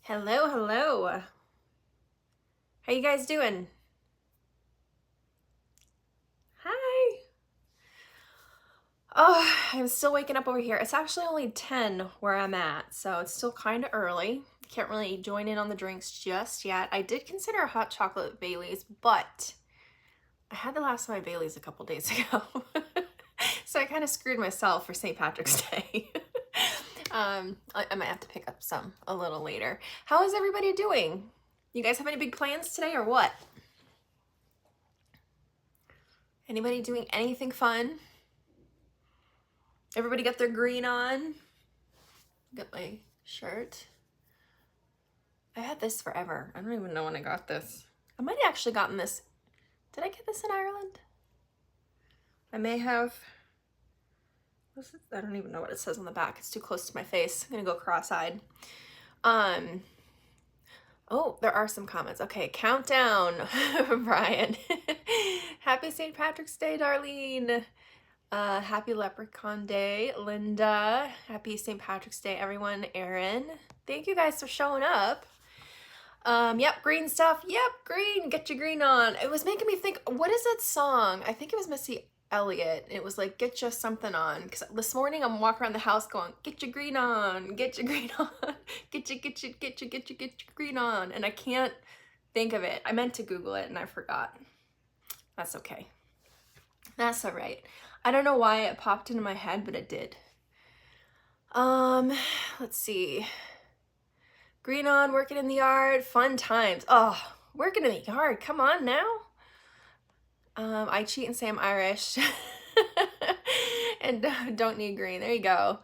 Hello, hello. How you guys doing? Hi. Oh, I'm still waking up over here. It's actually only 10 where I'm at, so it's still kind of early. Can't really join in on the drinks just yet. I did consider a hot chocolate Bailey's, but I had the last of my Bailey's a couple days ago. So I kind of screwed myself for St. Patrick's Day. I might have to pick up some a little later. How is everybody doing? You guys have any big plans today or what? Anybody doing anything fun? Everybody got their green on? Got my shirt. I had this forever. I don't even know when I got this. I might have actually gotten this. Did I get this in Ireland? I may have. I don't even know what it says on the back. It's too close to my face. I'm gonna go cross-eyed. Oh, there are some comments. Okay, countdown, Brian. Happy St. Patrick's Day, Darlene. Happy Leprechaun Day, Linda. Happy St. Patrick's Day, everyone. Erin. Thank you guys for showing up. Yep, green stuff. Yep, green. Get your green on. It was making me think, what is that song? I think it was Missy Elliott. It was like, get you something on. Because this morning I'm walking around the house going, get your green on, get your green on, get your green on. And I can't think of it. I meant to Google it and I forgot. That's okay. That's all right. I don't know why it popped into my head, but it did. Let's see. Green on, working in the yard, fun times. Oh, working in the yard, come on now. I cheat and say I'm Irish. And don't need green. There you go.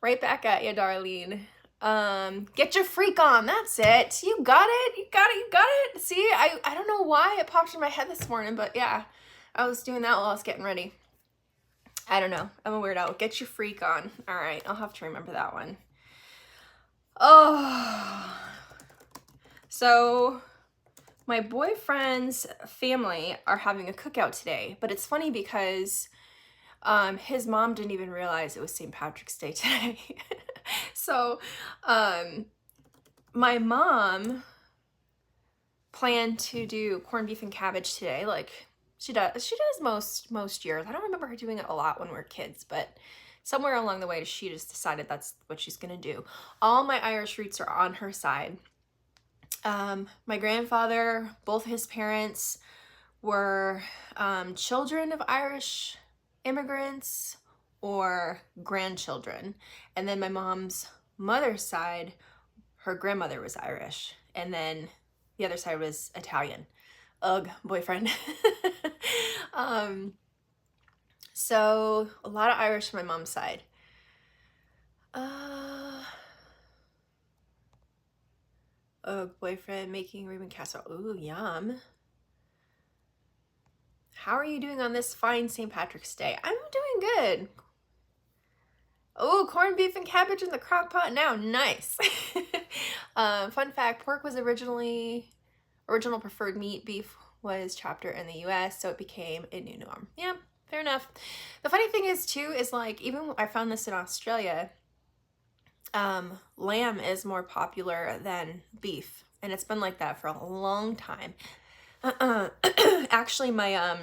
Right back at you, Darlene. Get your freak on. That's it. You got it. You got it. You got it. See, I don't know why it popped in my head this morning, but yeah, I was doing that while I was getting ready. I don't know. I'm a weirdo. Get your freak on. All right. I'll have to remember that one. Oh, so my boyfriend's family are having a cookout today, but it's funny because his mom didn't even realize it was St. Patrick's Day today. So my mom planned to do corned beef and cabbage today, like she does most years. I don't remember her doing it a lot when we were kids, but somewhere along the way she just decided that's what she's gonna do. All my Irish roots are on her side. My grandfather, both his parents were children of Irish immigrants or grandchildren. And then my mom's mother's side, her grandmother was Irish. And then the other side was Italian. Ugh, boyfriend. So a lot of Irish on my mom's side. Oh, boyfriend making Reuben casserole. Ooh, yum. How are you doing on this fine St. Patrick's Day? I'm doing good. Oh, corned beef and cabbage in the crock pot now. Nice. Fun fact, pork was original preferred meat. Beef was chapter in the US, so it became a new norm. Yeah, fair enough. The funny thing is too, is like, even I found this in Australia, lamb is more popular than beef. And it's been like that for a long time. Actually, my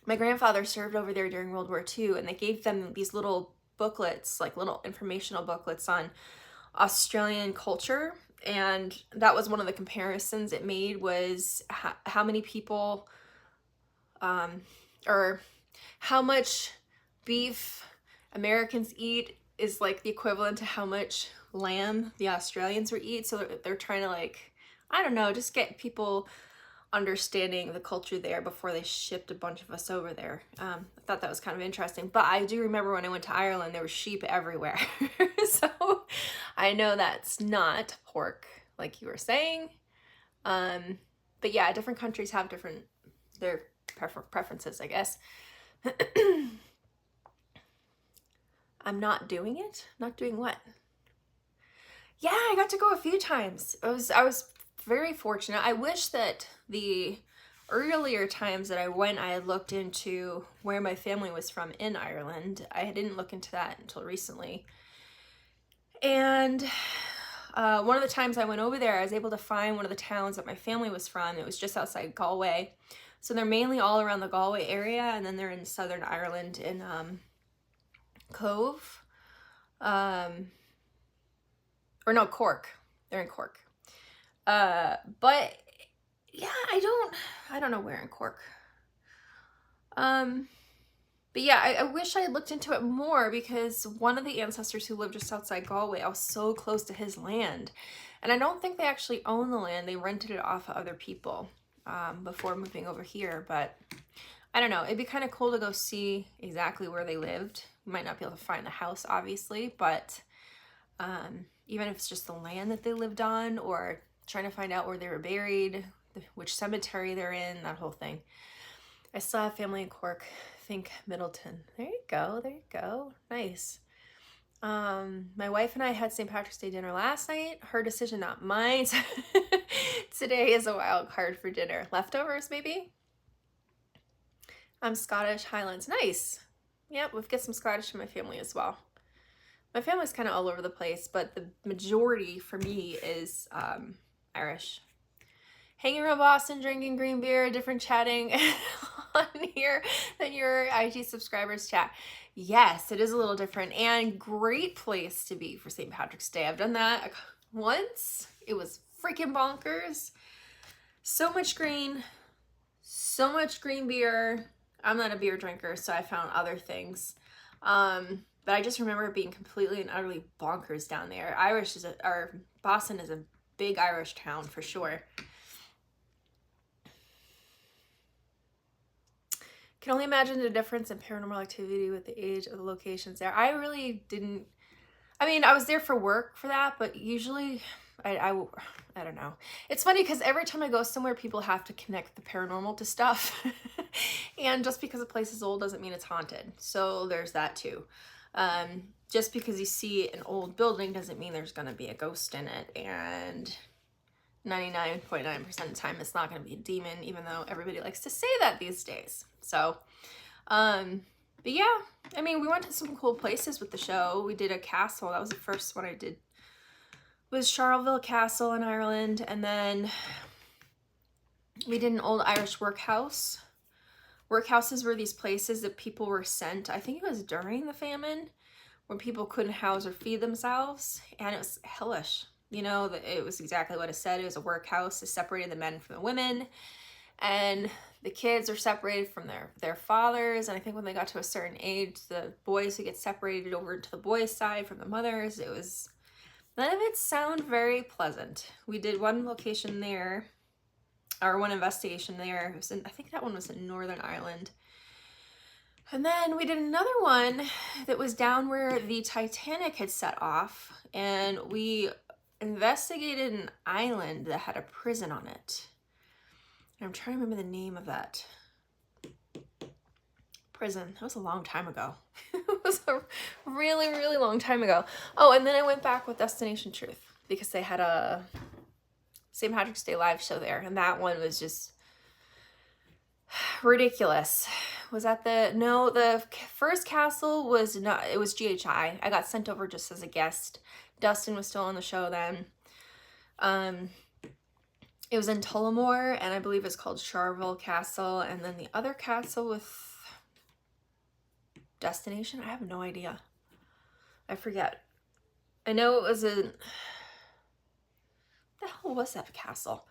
grandfather served over there during World War II, and they gave them these little booklets, like little informational booklets on Australian culture. And that was one of the comparisons it made, was how many people, or how much beef Americans eat is like the equivalent to how much lamb the Australians would eat. So they're trying to, like, I don't know, just get people understanding the culture there before they shipped a bunch of us over there. I thought that was kind of interesting. But I do remember when I went to Ireland, there were sheep everywhere. So I know that's not pork, like you were saying. But yeah, different countries have their preferences, I guess. I'm not doing it? Not doing what? Yeah, I got to go a few times. I was very fortunate. I wish that the earlier times that I went, I had looked into where my family was from in Ireland. I didn't look into that until recently. And one of the times I went over there, I was able to find one of the towns that my family was from. It was just outside Galway. So they're mainly all around the Galway area, and then they're in Southern Ireland in Cove. Or no, Cork. They're in Cork. But yeah, I don't know where in Cork. But yeah, I wish I had looked into it more, because one of the ancestors who lived just outside Galway, I was so close to his land. And I don't think they actually own the land. They rented it off of other people before moving over here. But I don't know. It'd be kind of cool to go see exactly where they lived. You might not be able to find the house, obviously, but even if it's just the land that they lived on, or trying to find out where they were buried, which cemetery they're in, that whole thing. I still have family in Cork. Think Middleton. There you go. There you go. Nice. My wife and I had St. Patrick's Day dinner last night. Her decision, not mine. Today is a wild card for dinner. Leftovers, maybe? I'm Scottish, Highlands. Nice. Yep, we've got some Scottish in my family as well. My family's kind of all over the place, but the majority for me is Irish. Hanging around Boston, drinking green beer, different chatting on here than your IG subscribers chat. Yes, it is a little different, and great place to be for St. Patrick's Day. I've done that once. It was freaking bonkers. So much green beer. I'm not a beer drinker, so I found other things. But I just remember it being completely and utterly bonkers down there. Boston is a big Irish town for sure. Can only imagine the difference in paranormal activity with the age of the locations there. I really didn't, I mean, I was there for work for that, but usually, I don't know. It's funny because every time I go somewhere, people have to connect the paranormal to stuff. And just because a place is old doesn't mean it's haunted. So there's that too. Just because you see an old building doesn't mean there's going to be a ghost in it. And 99.9% of the time, it's not going to be a demon, even though everybody likes to say that these days. So, but yeah, I mean, we went to some cool places with the show. We did a castle. That was the first one I did. It was Charleville Castle in Ireland. And then we did an old Irish workhouse. Workhouses were these places that people were sent. I think it was during the famine when people couldn't house or feed themselves. And it was hellish. You know, it was exactly what it said. It was a workhouse. It separated the men from the women. And the kids are separated from their fathers. And I think when they got to a certain age, the boys would get separated over to the boys' side from the mothers. It was, none of it sounded very pleasant. We did one location there, or one investigation there. It was I think that one was in Northern Ireland. And then we did another one that was down where the Titanic had set off. And we investigated an island that had a prison on it. And I'm trying to remember the name of that prison. That was a long time ago. It was a really, really long time ago. Oh, and then I went back with Destination Truth because they had a St. Patrick's Day live show there. And that one was just ridiculous. Was that the first castle was not, it was GHI. I got sent over just as a guest. Dustin was still on the show then. It was in Tullamore, and I believe it's called Charleville Castle. And then the other castle with Destination, I have no idea. I forget. I know it was the hell was that castle?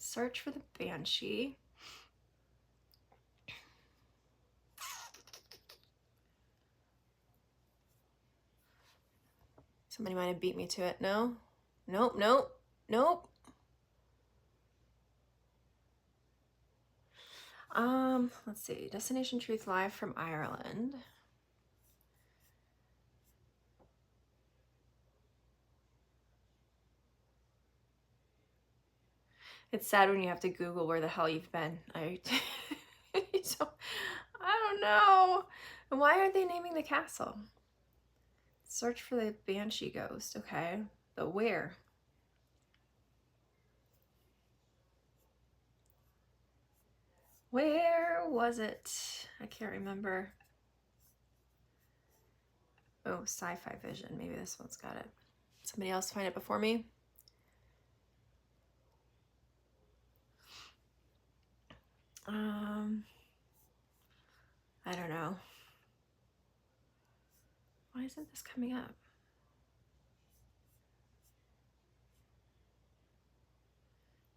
Search for the Banshee. Somebody might have beat me to it. No? Nope, nope, nope. Let's see. Destination Truth live from Ireland. It's sad when you have to Google where the hell you've been. I don't know. And why aren't they naming the castle? Search for the Banshee ghost. Okay. The where? Where was it? I can't remember. Oh, Sci-Fi Vision. Maybe this one's got it. Somebody else find it before me? I don't know. Why isn't this coming up?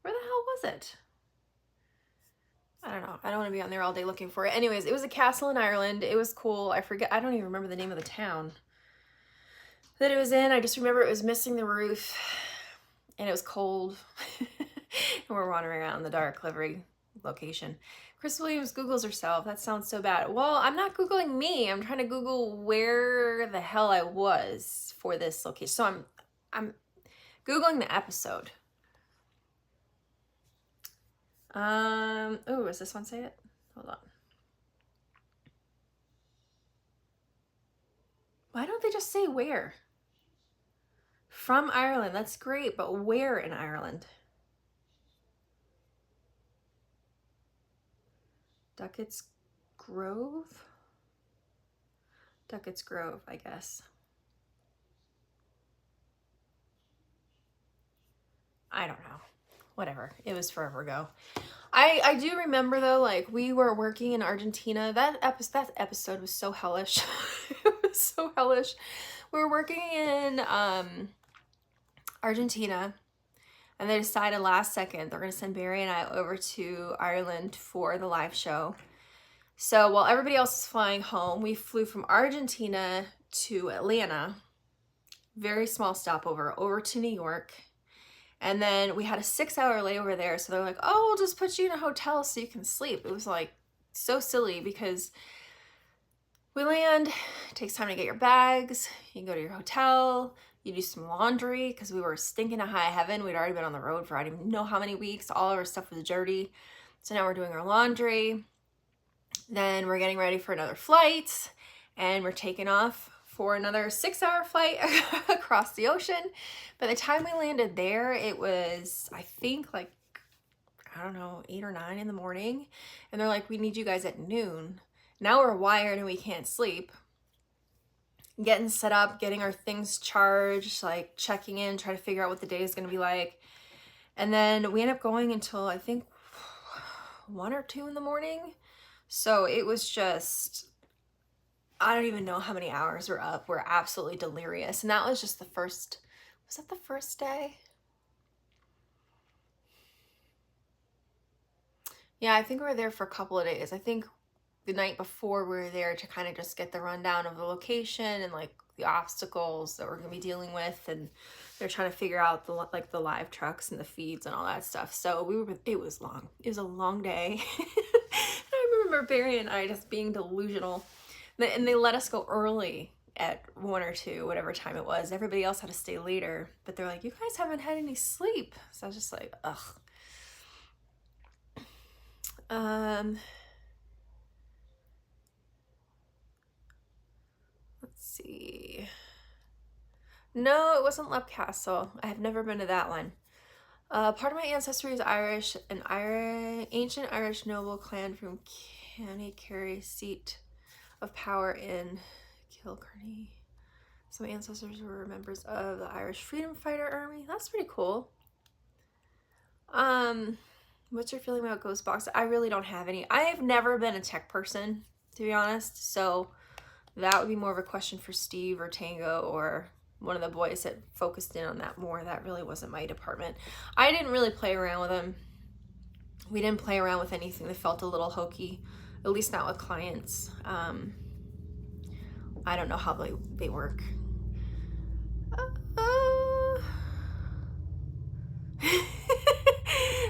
Where the hell was it? I don't know. I don't want to be on there all day looking for it. Anyways, it was a castle in Ireland. It was cool. I forget. I don't even remember the name of the town that it was in. I just remember it was missing the roof and it was cold. And we're wandering around in the dark, every location. Chris Williams Googles herself. That sounds so bad. Well, I'm not Googling me. I'm trying to Google where the hell I was for this location. So I'm Googling the episode. Oh, does this one say it? Hold on. Why don't they just say where? From Ireland. That's great, but where in Ireland? Duckett's Grove? Duckett's Grove, I guess. I don't know. Whatever. It was forever ago. I do remember though, like we were working in Argentina. That episode was so hellish. It was so hellish. We were working in Argentina, and they decided last second they're gonna send Barry and I over to Ireland for the live show. So while everybody else was flying home, we flew from Argentina to Atlanta. Very small stopover over to New York. And then we had a 6-hour layover there. So they're like, oh, we'll just put you in a hotel so you can sleep. It was like so silly because we land, it takes time to get your bags. You can go to your hotel, you do some laundry because we were stinking to high heaven. We'd already been on the road for I don't even know how many weeks. All of our stuff was dirty. So now we're doing our laundry. Then we're getting ready for another flight and we're taking off for another 6-hour flight across the ocean. By the time we landed there, it was, I think, like, I don't know, 8 or 9 in the morning. And they're like, we need you guys at noon. Now we're wired and we can't sleep. Getting set up, getting our things charged, like checking in, trying to figure out what the day is going to be like. And then we end up going until, I think, 1 or 2 in the morning. So it was just, I don't even know how many hours we're up. We're absolutely delirious. And that was just the first, was that the first day? Yeah, I think we were there for a couple of days. I think the night before we were there to kind of just get the rundown of the location and like the obstacles that we're going to be dealing with. And they're trying to figure out the like the live trucks and the feeds and all that stuff. So it was long. It was a long day. I remember Barry and I just being delusional. And they let us go early at 1 or 2, whatever time it was. Everybody else had to stay later. But they're like, you guys haven't had any sleep. So I was just like, ugh. Let's see. No, it wasn't Lep Castle. I have never been to that one. Part of my ancestry is Irish, an ancient Irish noble clan from County Kerry, seat of power in Kilkenny. Some ancestors were members of the Irish Freedom Fighter Army. That's pretty cool. What's your feeling about ghost box? I really don't have any. I have never been a tech person, to be honest. So that would be more of a question for Steve or Tango or one of the boys that focused in on that more. That really wasn't my department. I didn't really play around with them. We didn't play around with anything that felt a little hokey, at least not with clients. I don't know how they work.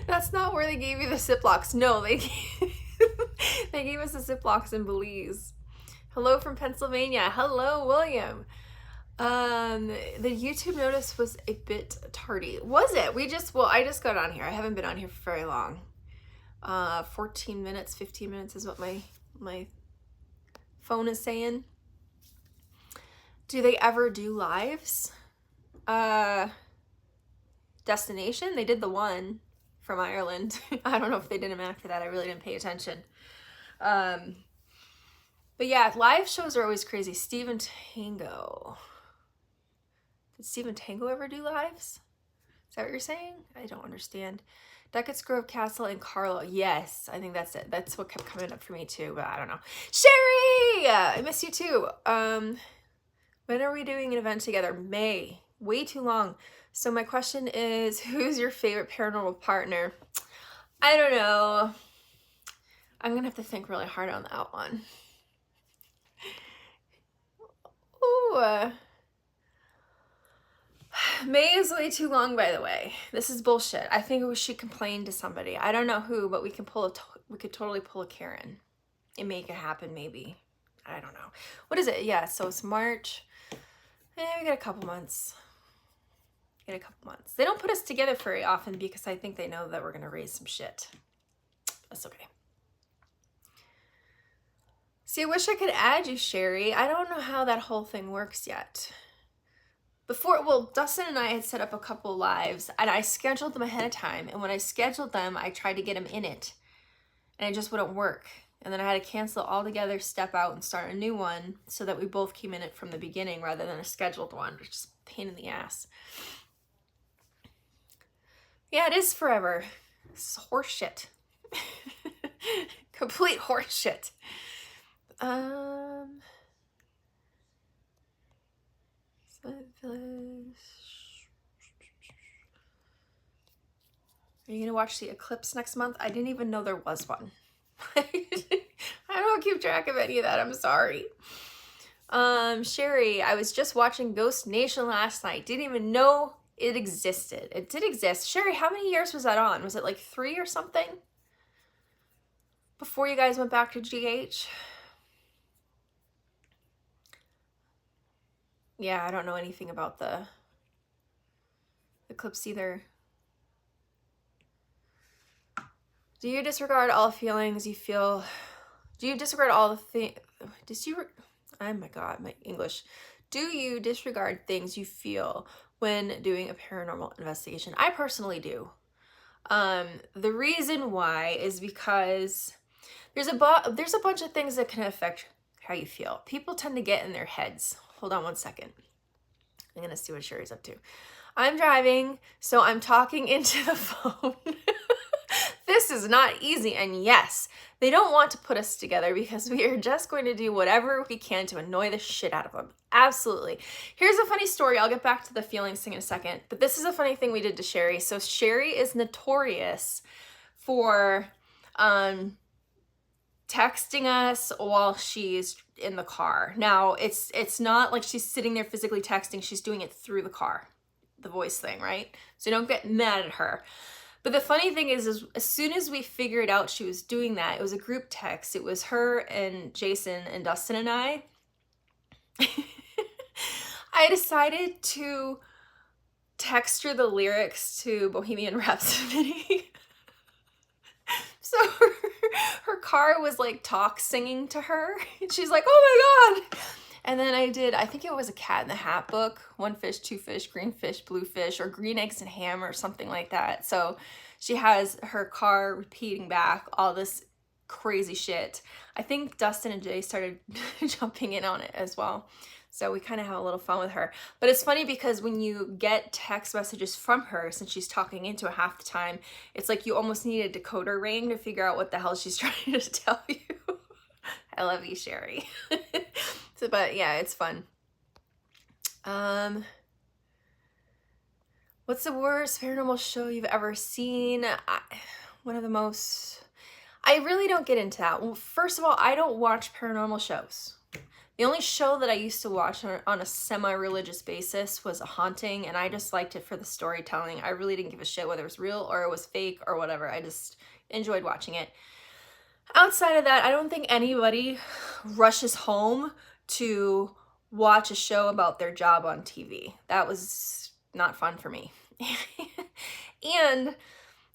That's not where they gave you the Ziplocs. No, they gave us the Ziplocs in Belize. Hello from Pennsylvania. Hello, William. The YouTube notice was a bit tardy. Was it? I just got on here. I haven't been on here for very long. 14 minutes, 15 minutes is what my phone is saying. Do they ever do lives? Destination? They did the one from Ireland. I don't know if they did them after that. I really didn't pay attention. But yeah, live shows are always crazy. Stephen Tango. Did Stephen Tango ever do lives? Is that what you're saying? I don't understand. Duckett's Grove Castle in Carlo. Yes, I think that's it. That's what kept coming up for me too, but I don't know. Sherry! I miss you too. When are we doing an event together? May. Way too long. So my question is, who's your favorite paranormal partner? I don't know. I'm gonna have to think really hard on that one. Ooh. May is way too long, by the way. This is bullshit. I think we should complain to somebody. I don't know who, but we could totally pull a Karen and make it happen, maybe. I don't know. What is it? Yeah, so it's March. We got a couple months. They don't put us together very often because I think they know that we're gonna raise some shit. That's okay. See, I wish I could add you, Sherry. I don't know how that whole thing works yet. Dustin and I had set up a couple lives, and I scheduled them ahead of time. And when I scheduled them, I tried to get them in it, and it just wouldn't work. And then I had to cancel altogether, step out, and start a new one so that we both came in it from the beginning rather than a scheduled one, which is a pain in the ass. Yeah, it is forever. It's horse shit. Complete horse shit. Are you gonna watch the eclipse next month? I didn't even know there was one. I don't keep track of any of that. I'm sorry. Sherry, I was just watching Ghost Nation last night. Didn't even know it existed. It did exist. Sherry, how many years was that on? Was it like 3 or something? Before you guys went back to GH? Yeah, I don't know anything about the eclipse either. Do you disregard all feelings you feel? Do you disregard all the things? Oh my God, my English. Do you disregard things you feel when doing a paranormal investigation? I personally do. The reason why is because there's a bunch of things that can affect how you feel. People tend to get in their heads. Hold on one second. I'm gonna see what Sherry's up to. I'm driving, so I'm talking into the phone. This is not easy, and yes, they don't want to put us together because we are just going to do whatever we can to annoy the shit out of them. Absolutely. Here's a funny story. I'll get back to the feelings thing in a second, but this is a funny thing we did to Sherry. So Sherry is notorious for texting us while she's in the car. Now, it's not like she's sitting there physically texting. She's doing it through the car, the voice thing, right? So don't get mad at her. But the funny thing is as soon as we figured out she was doing that, it was a group text. It was her and Jason and Dustin and I. I decided to text her the lyrics to Bohemian Rhapsody. So her car was like talk singing to her. She's like, oh my God. And then I think it was a Cat in the Hat book, 1 fish, 2 fish, green fish, blue fish, or green eggs and ham or something like that. So she has her car repeating back all this crazy shit. I think Dustin and Jay started jumping in on it as well. So we kind of have a little fun with her. But it's funny because when you get text messages from her, since she's talking into it half the time, it's like you almost need a decoder ring to figure out what the hell she's trying to tell you. I love you, Sherry. But yeah, it's fun. What's the worst paranormal show you've ever seen? One of the most... I really don't get into that. Well, first of all, I don't watch paranormal shows. The only show that I used to watch on a semi-religious basis was A Haunting, and I just liked it for the storytelling. I really didn't give a shit whether it was real or it was fake or whatever. I just enjoyed watching it. Outside of that, I don't think anybody rushes home to watch a show about their job on TV. That was not fun for me. And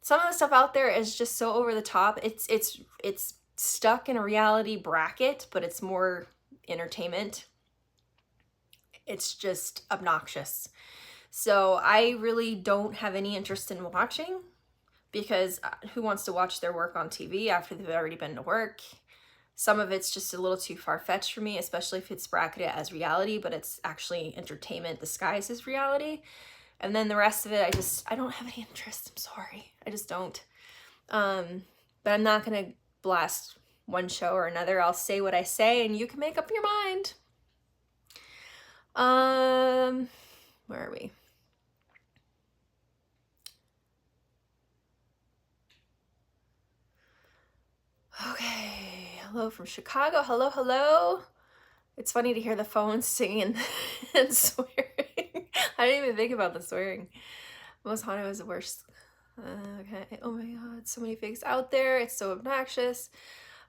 some of the stuff out there is just so over the top. It's stuck in a reality bracket, but it's more entertainment. It's just obnoxious. So I really don't have any interest in watching, because who wants to watch their work on TV after they've already been to work? Some of it's just a little too far-fetched for me, especially if it's bracketed as reality, but it's actually entertainment disguised as reality. And then the rest of it, I don't have any interest. I'm sorry. I just don't. But I'm not going to blast one show or another. I'll say what I say and you can make up your mind. Where are we? Okay. Hello from Chicago. Hello, hello. It's funny to hear the phone singing and swearing. I didn't even think about the swearing. Most haunted was the worst. Okay. Oh my god, so many fakes out there. It's so obnoxious.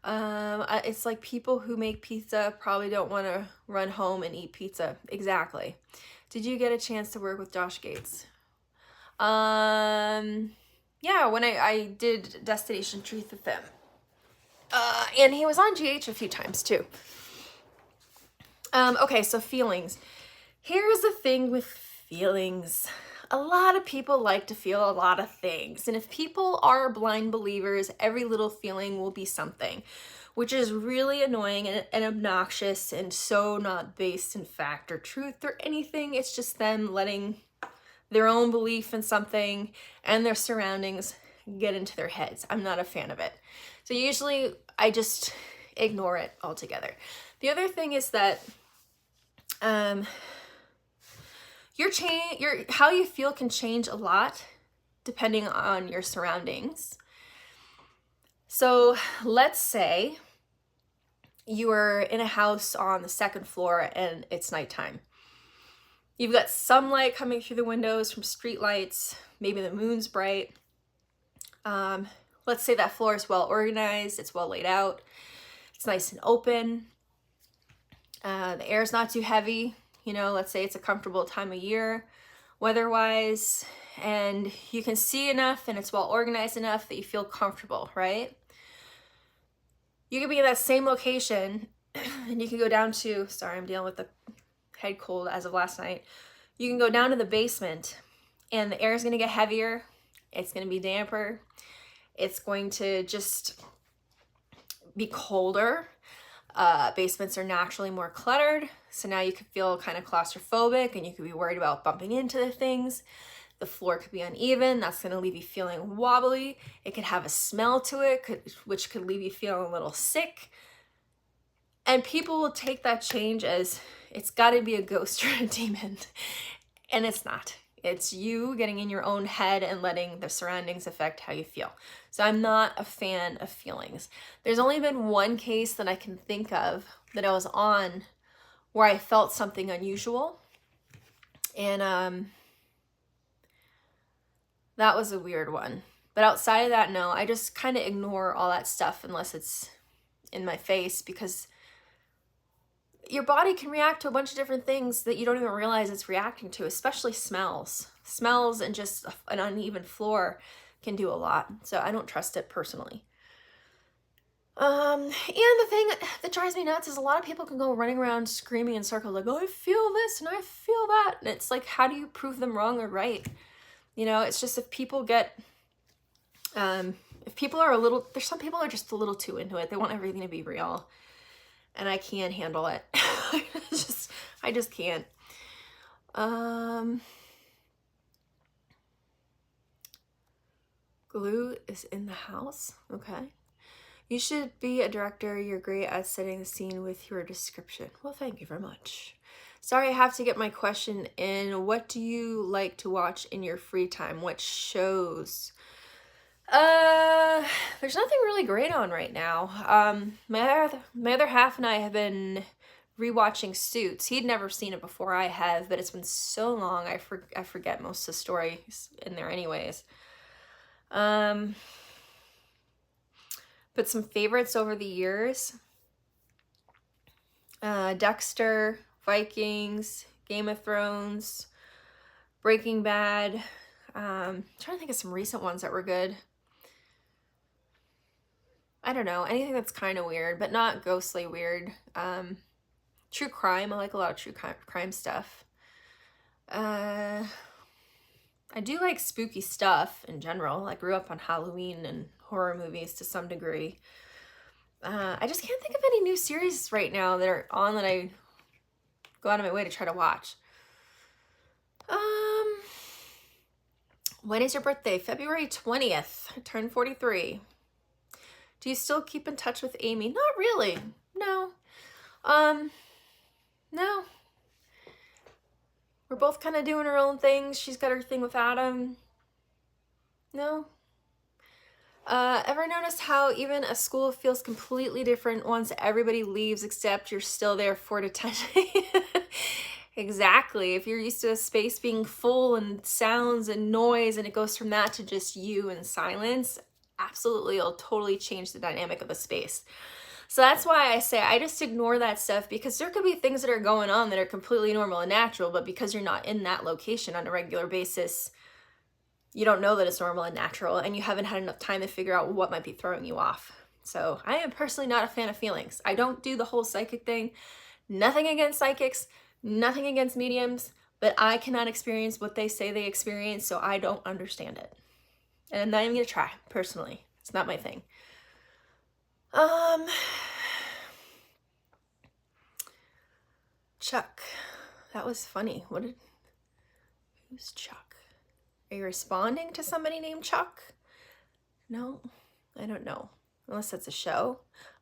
It's like people who make pizza probably don't want to run home and eat pizza. Exactly. Did you get a chance to work with Josh Gates? Yeah, when I did Destination Truth with him. And he was on GH a few times too. Okay, so feelings. Here's the thing with feelings. A lot of people like to feel a lot of things. And if people are blind believers, every little feeling will be something, which is really annoying and obnoxious and so not based in fact or truth or anything. It's just them letting their own belief in something and their surroundings get into their heads. I'm not a fan of it. So usually I just ignore it altogether. The other thing is that how you feel can change a lot depending on your surroundings. So let's say you are in a house on the second floor and it's nighttime. You've got sunlight coming through the windows from street lights. Maybe the moon's bright. Let's say that floor is well organized. It's well laid out. It's nice and open. The air's not too heavy. You know, let's say it's a comfortable time of year weather-wise, and you can see enough and it's well organized enough that you feel comfortable, right? You could be in that same location and you can go down to, sorry, I'm dealing with the head cold as of last night. You can go down to the basement and the air is going to get heavier. It's going to be damper. It's going to just be colder. Basements are naturally more cluttered, so now you could feel kind of claustrophobic and you could be worried about bumping into the things. The floor could be uneven. That's going to leave you feeling wobbly. It could have a smell to it, which could leave you feeling a little sick. And people will take that change as it's got to be a ghost or a demon. And it's not. It's you getting in your own head and letting the surroundings affect how you feel. So I'm not a fan of feelings. There's only been one case that I can think of that I was on where I felt something unusual. And that was a weird one. But outside of that, no, I just kind of ignore all that stuff unless it's in my face, because your body can react to a bunch of different things that you don't even realize it's reacting to, especially smells. Smells and just an uneven floor can do a lot. So I don't trust it personally. And the thing that drives me nuts is a lot of people can go running around screaming in circles like, oh, I feel this and I feel that. And it's like, how do you prove them wrong or right? You know, it's just if people get, if people are there's some people are just a little too into it. They want everything to be real. And I can't handle it. I just can't. Glue is in the house. Okay. You should be a director. You're great at setting the scene with your description. Well, thank you very much. Sorry, I have to get my question in. What do you like to watch in your free time? What shows? There's nothing really great on right now. My other half and I have been rewatching Suits. He'd never seen it before I have, but it's been so long I forget most of the stories in there anyways. But some favorites over the years. Dexter, Vikings, Game of Thrones, Breaking Bad. Trying to think of some recent ones that were good. I don't know, anything that's kind of weird, but not ghostly weird. True crime. I like a lot of true crime stuff. I do like spooky stuff in general. I grew up on Halloween and horror movies to some degree. I just can't think of any new series right now that are on that I go out of my way to try to watch. When is your birthday? February 20th. I turned 43. Do you still keep in touch with Amy? Not really. No. No. We're both kind of doing our own things. She's got her thing with Adam. No. Ever notice how even a school feels completely different once everybody leaves except you're still there for detention? Exactly. If you're used to a space being full and sounds and noise and it goes from that to just you and silence, absolutely it'll totally change the dynamic of the space. So that's why I say I just ignore that stuff, because there could be things that are going on that are completely normal and natural, but because you're not in that location on a regular basis, you don't know that it's normal and natural, and you haven't had enough time to figure out what might be throwing you off. So I am personally not a fan of feelings. I don't do the whole psychic thing. Nothing against psychics, nothing against mediums, but I cannot experience what they say they experience, so I don't understand it. And I'm not even gonna try, personally. It's not my thing. Chuck. That was funny. Who's Chuck? Are you responding to somebody named Chuck? No, I don't know. Unless that's a show.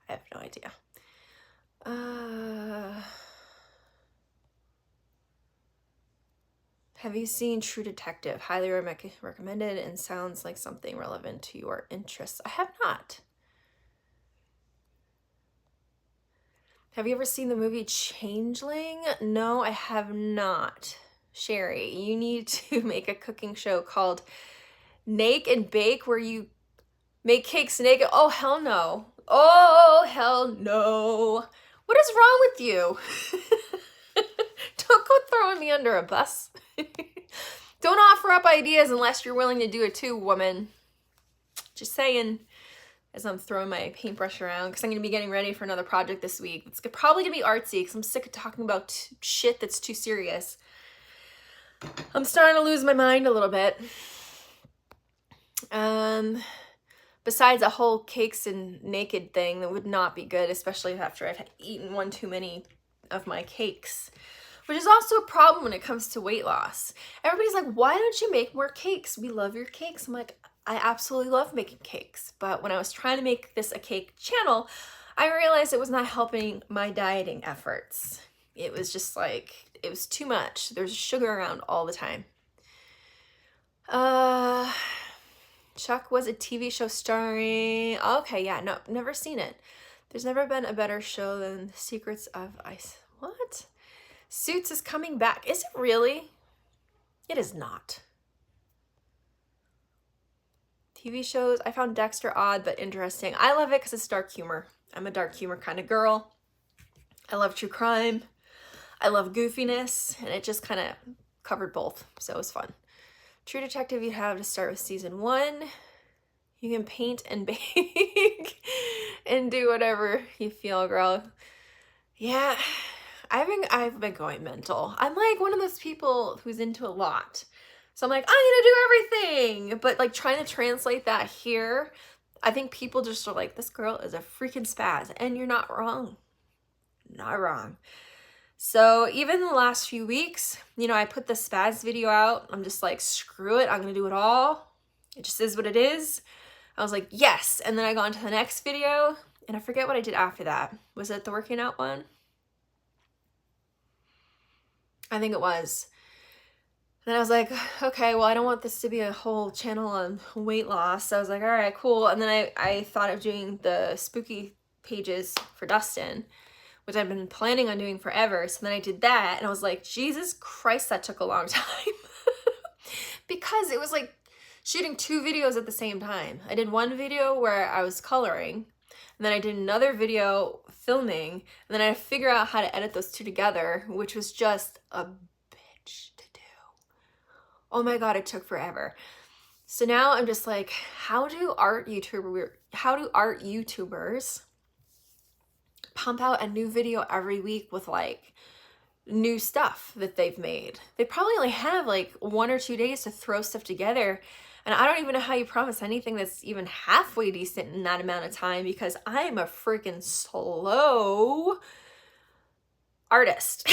I have no idea. Have you seen True Detective? Highly recommended and sounds like something relevant to your interests. I have not. Have you ever seen the movie Changeling? No, I have not. Sherry, you need to make a cooking show called Nake and Bake, where you make cakes naked. Oh, hell no. Oh, hell no. What is wrong with you? Don't go throwing me under a bus. Don't offer up ideas unless you're willing to do it too, woman. Just saying, as I'm throwing my paintbrush around, because I'm going to be getting ready for another project this week. It's probably going to be artsy, because I'm sick of talking about shit that's too serious. I'm starting to lose my mind a little bit. Besides a whole cakes and naked thing, that would not be good, especially after I've eaten one too many of my cakes. Which is also a problem when it comes to weight loss. Everybody's like, why don't you make more cakes? We love your cakes. I'm like, I absolutely love making cakes. But when I was trying to make this a cake channel, I realized it was not helping my dieting efforts. It was just like, it was too much. There's sugar around all the time. Chuck was a TV show starring... Okay, yeah, no, never seen it. There's never been a better show than The Secrets of Ice. What? Suits is coming back. Is it really? It is not. TV shows, I found Dexter odd but interesting. I love it because it's dark humor. I'm a dark humor kind of girl. I love true crime. I love goofiness, and it just kind of covered both, so it was fun. True Detective, you have to start with season 1. You can paint and bake and do whatever you feel, girl. Yeah, I've been going mental. I'm like one of those people who's into a lot. So I'm like, I'm gonna do everything. But like trying to translate that here, I think people just are like, this girl is a freaking spaz. And you're not wrong. Not wrong. So even in the last few weeks, you know, I put the spaz video out. I'm just like, screw it. I'm gonna do it all. It just is what it is. I was like, yes. And then I got into the next video and I forget what I did after that. Was it the working out one? I think it was. And I was like, okay, well, I don't want this to be a whole channel on weight loss. So I was like, all right, cool. And then I thought of doing the spooky pages for Dustin, which I've been planning on doing forever. So then I did that and I was like, Jesus Christ, that took a long time. Because it was like shooting 2 videos at the same time. I did one video where I was coloring, and then I did another video filming, and then I had to figure out how to edit those 2 together, which was just a bitch to do. Oh my God, it took forever. So now I'm just like, how do art YouTubers pump out a new video every week with like new stuff that they've made. They probably only have like 1 or 2 days to throw stuff together. And I don't even know how you promise anything that's even halfway decent in that amount of time, because I'm a freaking slow artist.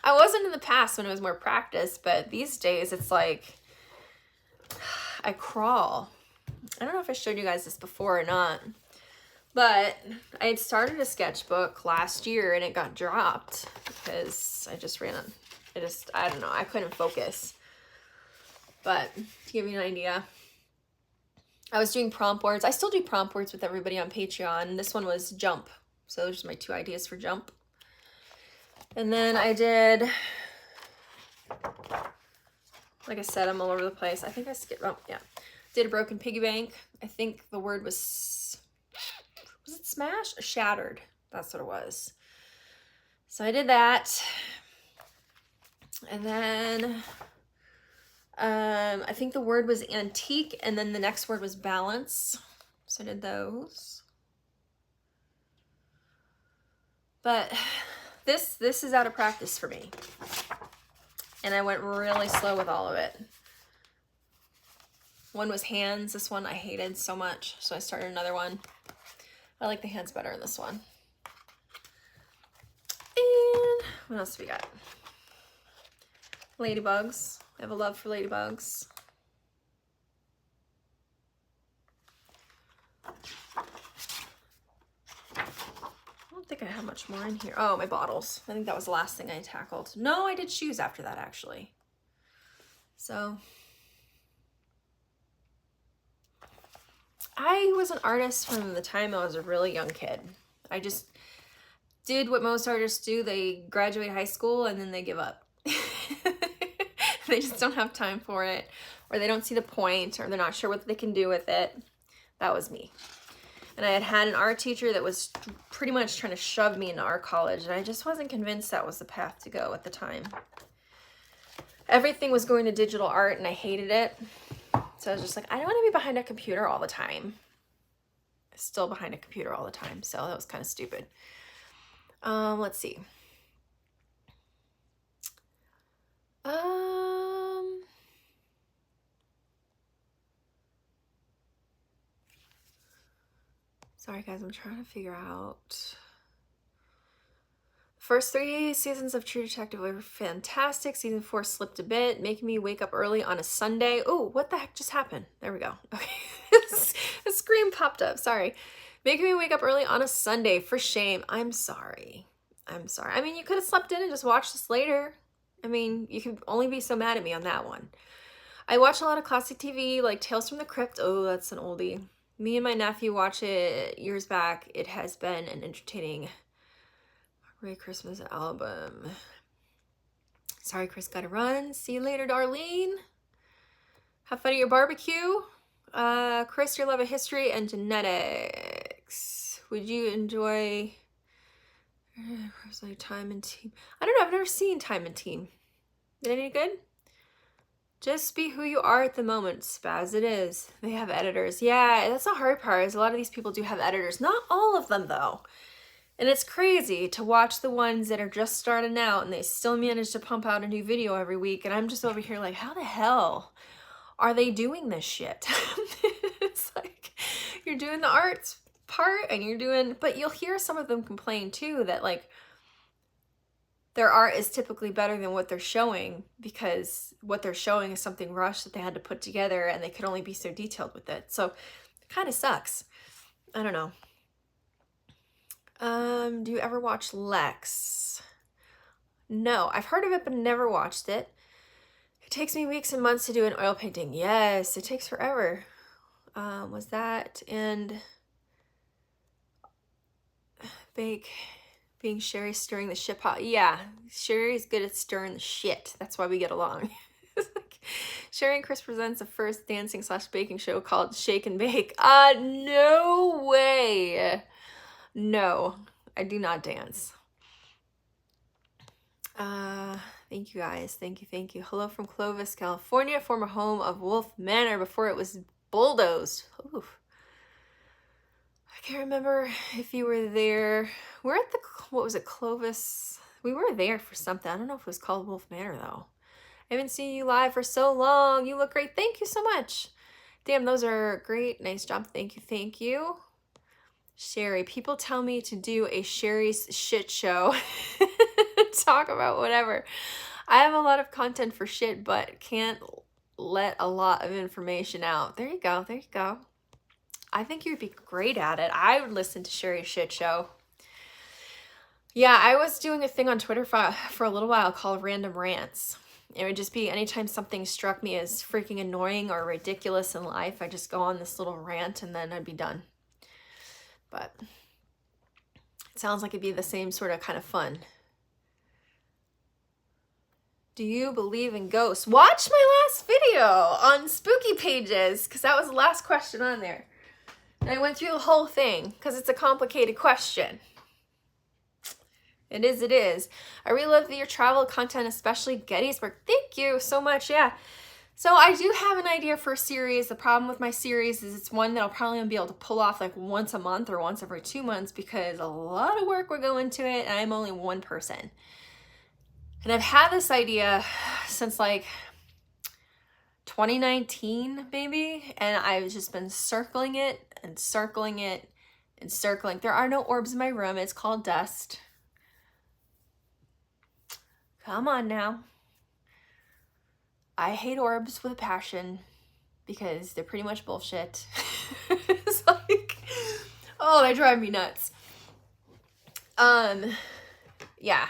I wasn't in the past when it was more practice, but these days it's like I crawl. I don't know if I showed you guys this before or not, but I had started a sketchbook last year and it got dropped because I don't know, I couldn't focus. But to give you an idea, I was doing prompt boards. I still do prompt boards with everybody on Patreon. And this one was jump. So those are my 2 ideas for jump. And then I did, like I said, I'm all over the place. I think I skipped, oh yeah. Did a broken piggy bank. I think the word was it smashed? Shattered. That's what it was. So I did that. And then I think the word was antique, and then the next word was balance. So I did those. But this is out of practice for me. And I went really slow with all of it. One was hands. This one I hated so much, so I started another one. I like the hands better in this one. And what else do we got? Ladybugs. I have a love for ladybugs. I don't think I have much more in here. Oh, my bottles. I think that was the last thing I tackled. No, I did shoes after that, actually. So I was an artist from the time I was a really young kid. I just did what most artists do. They graduate high school and then they give up. They just don't have time for it, or they don't see the point, or they're not sure what they can do with it. That was me. And I had an art teacher that was pretty much trying to shove me into art college, and I just wasn't convinced that was the path to go at the time. Everything was going to digital art, and I hated it. So I was just like, I don't want to be behind a computer all the time. Still behind a computer all the time, so that was kind of stupid. Let's see. Sorry guys, I'm trying to figure out. First 3 seasons of True Detective were fantastic. Season 4 slipped a bit, making me wake up early on a Sunday. Oh, what the heck just happened? There we go. Okay, a screen popped up. Sorry. Making me wake up early on a Sunday. For shame. I'm sorry. I'm sorry. I mean, you could have slept in and just watched this later. I mean, you could only be so mad at me on that one. I watch a lot of classic TV, like Tales from the Crypt. Oh, that's an oldie. Me and my nephew watch it years back. It has been an entertaining Merry Christmas album. Sorry, Chris, gotta run. See you later, Darlene. Have fun at your barbecue. Chris, your love of history and genetics. Would you enjoy Time and Team? I don't know. I've never seen Time and Team. Is it any good? Just be who you are at the moment, spaz it is. They have editors. Yeah, that's the hard part, is a lot of these people do have editors. Not all of them, though. And it's crazy to watch the ones that are just starting out and they still manage to pump out a new video every week. And I'm just over here like, how the hell are they doing this shit? It's like, you're doing the arts part and you're doing, but you'll hear some of them complain too that like, their art is typically better than what they're showing because what they're showing is something rushed that they had to put together and they could only be so detailed with it. So it kind of sucks. I don't know. Do you ever watch Lex? No, I've heard of it, but never watched it. It takes me weeks and months to do an oil painting. Yes, it takes forever. Was that and being Sherry stirring the shit pot? Yeah, Sherry's good at stirring the shit. That's why we get along. Sherry and Chris presents a first dancing / baking show called Shake and Bake. No way. No, I do not dance. Thank you guys. Thank you. Hello from Clovis, California, former home of Wolf Manor before it was bulldozed. Oof. I can't remember if you were there. We're at the, what was it, Clovis? We were there for something. I don't know if it was called Wolf Manor, though. I haven't seen you live for so long. You look great. Thank you so much. Damn, those are great. Nice job. Thank you. Thank you. Sherry, people tell me to do a Sherry's shit show. Talk about whatever. I have a lot of content for shit, but can't let a lot of information out. There you go. There you go. I think you'd be great at it. I would listen to Sherry's shit show. Yeah, I was doing a thing on Twitter for a little while called Random Rants. It would just be anytime something struck me as freaking annoying or ridiculous in life, I just go on this little rant and then I'd be done. But it sounds like it'd be the same sort of kind of fun. Do you believe in ghosts? Watch my last video on spooky pages, because that was the last question on there. And I went through the whole thing because it's a complicated question. It is, it is. I really love your travel content, especially Gettysburg. Thank you so much. Yeah. So I do have an idea for a series. The problem with my series is it's one that I'll probably be able to pull off like once a month or once every 2 months, because a lot of work would go into it and I'm only one person. And I've had this idea since like 2019 maybe, and I've just been circling it and circling it and circling. There are no orbs in my room. It's called dust. Come on now. I hate orbs with a passion because they're pretty much bullshit. It's like, oh, they drive me nuts. Yeah.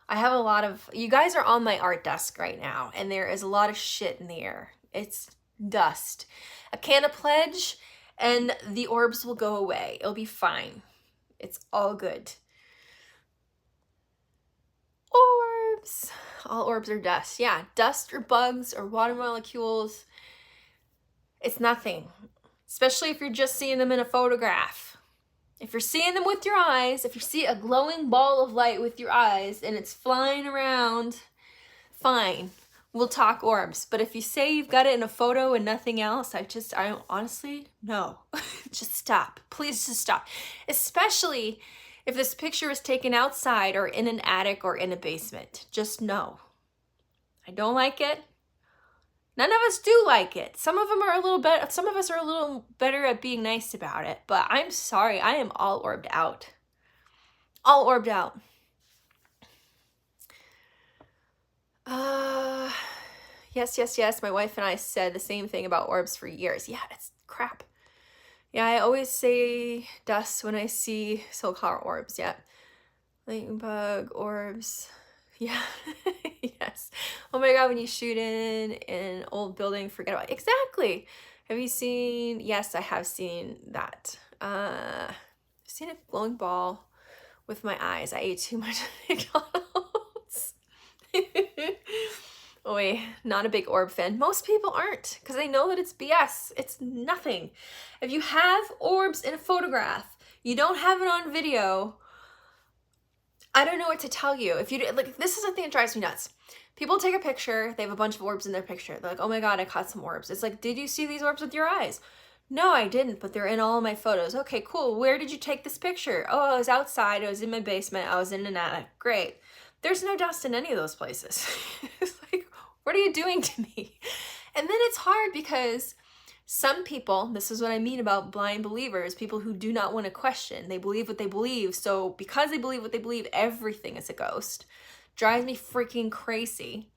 I have a lot of, you guys are on my art desk right now, and there is a lot of shit in the air. It's dust. A can of pledge and the orbs will go away. It'll be fine. It's all good. Orbs. All orbs are dust. Yeah, dust or bugs or water molecules. It's nothing. Especially if you're just seeing them in a photograph. If you're seeing them with your eyes, if you see a glowing ball of light with your eyes and it's flying around, fine. We'll talk orbs. But if you say you've got it in a photo and nothing else, I honestly, no. Just stop. Please just stop. Especially if this picture is taken outside or in an attic or in a basement. Just no. I don't like it. None of us do like it. Some of them are a little better. Some of us are a little better at being nice about it. But I'm sorry. I am all orbed out. All orbed out. Yes, yes, yes. My wife and I said the same thing about orbs for years. Yeah, it's crap. Yeah, I always say dust when I see so-called orbs. Yeah. Lightning bug, orbs. Yeah. Yes. Oh my God, when you shoot in an old building, forget about it. Exactly. Have you seen? Yes, I have seen that. I've seen a glowing ball with my eyes. I ate too much McDonald's. Oi, not a big orb fan. Most people aren't, because they know that it's BS. It's nothing. If you have orbs in a photograph, you don't have it on video, I don't know what to tell you. If you do, like, this is the thing that drives me nuts. People take a picture, they have a bunch of orbs in their picture. They're like, oh my God, I caught some orbs. It's like, did you see these orbs with your eyes? No, I didn't, but they're in all of my photos. Okay, cool. Where did you take this picture? Oh, I was outside. I was in my basement. I was in an attic. Great. There's no dust in any of those places. It's like, what are you doing to me? And then it's hard because some people, this is what I mean about blind believers, people who do not want to question. They believe what they believe. So because they believe what they believe, everything is a ghost. Drives me freaking crazy.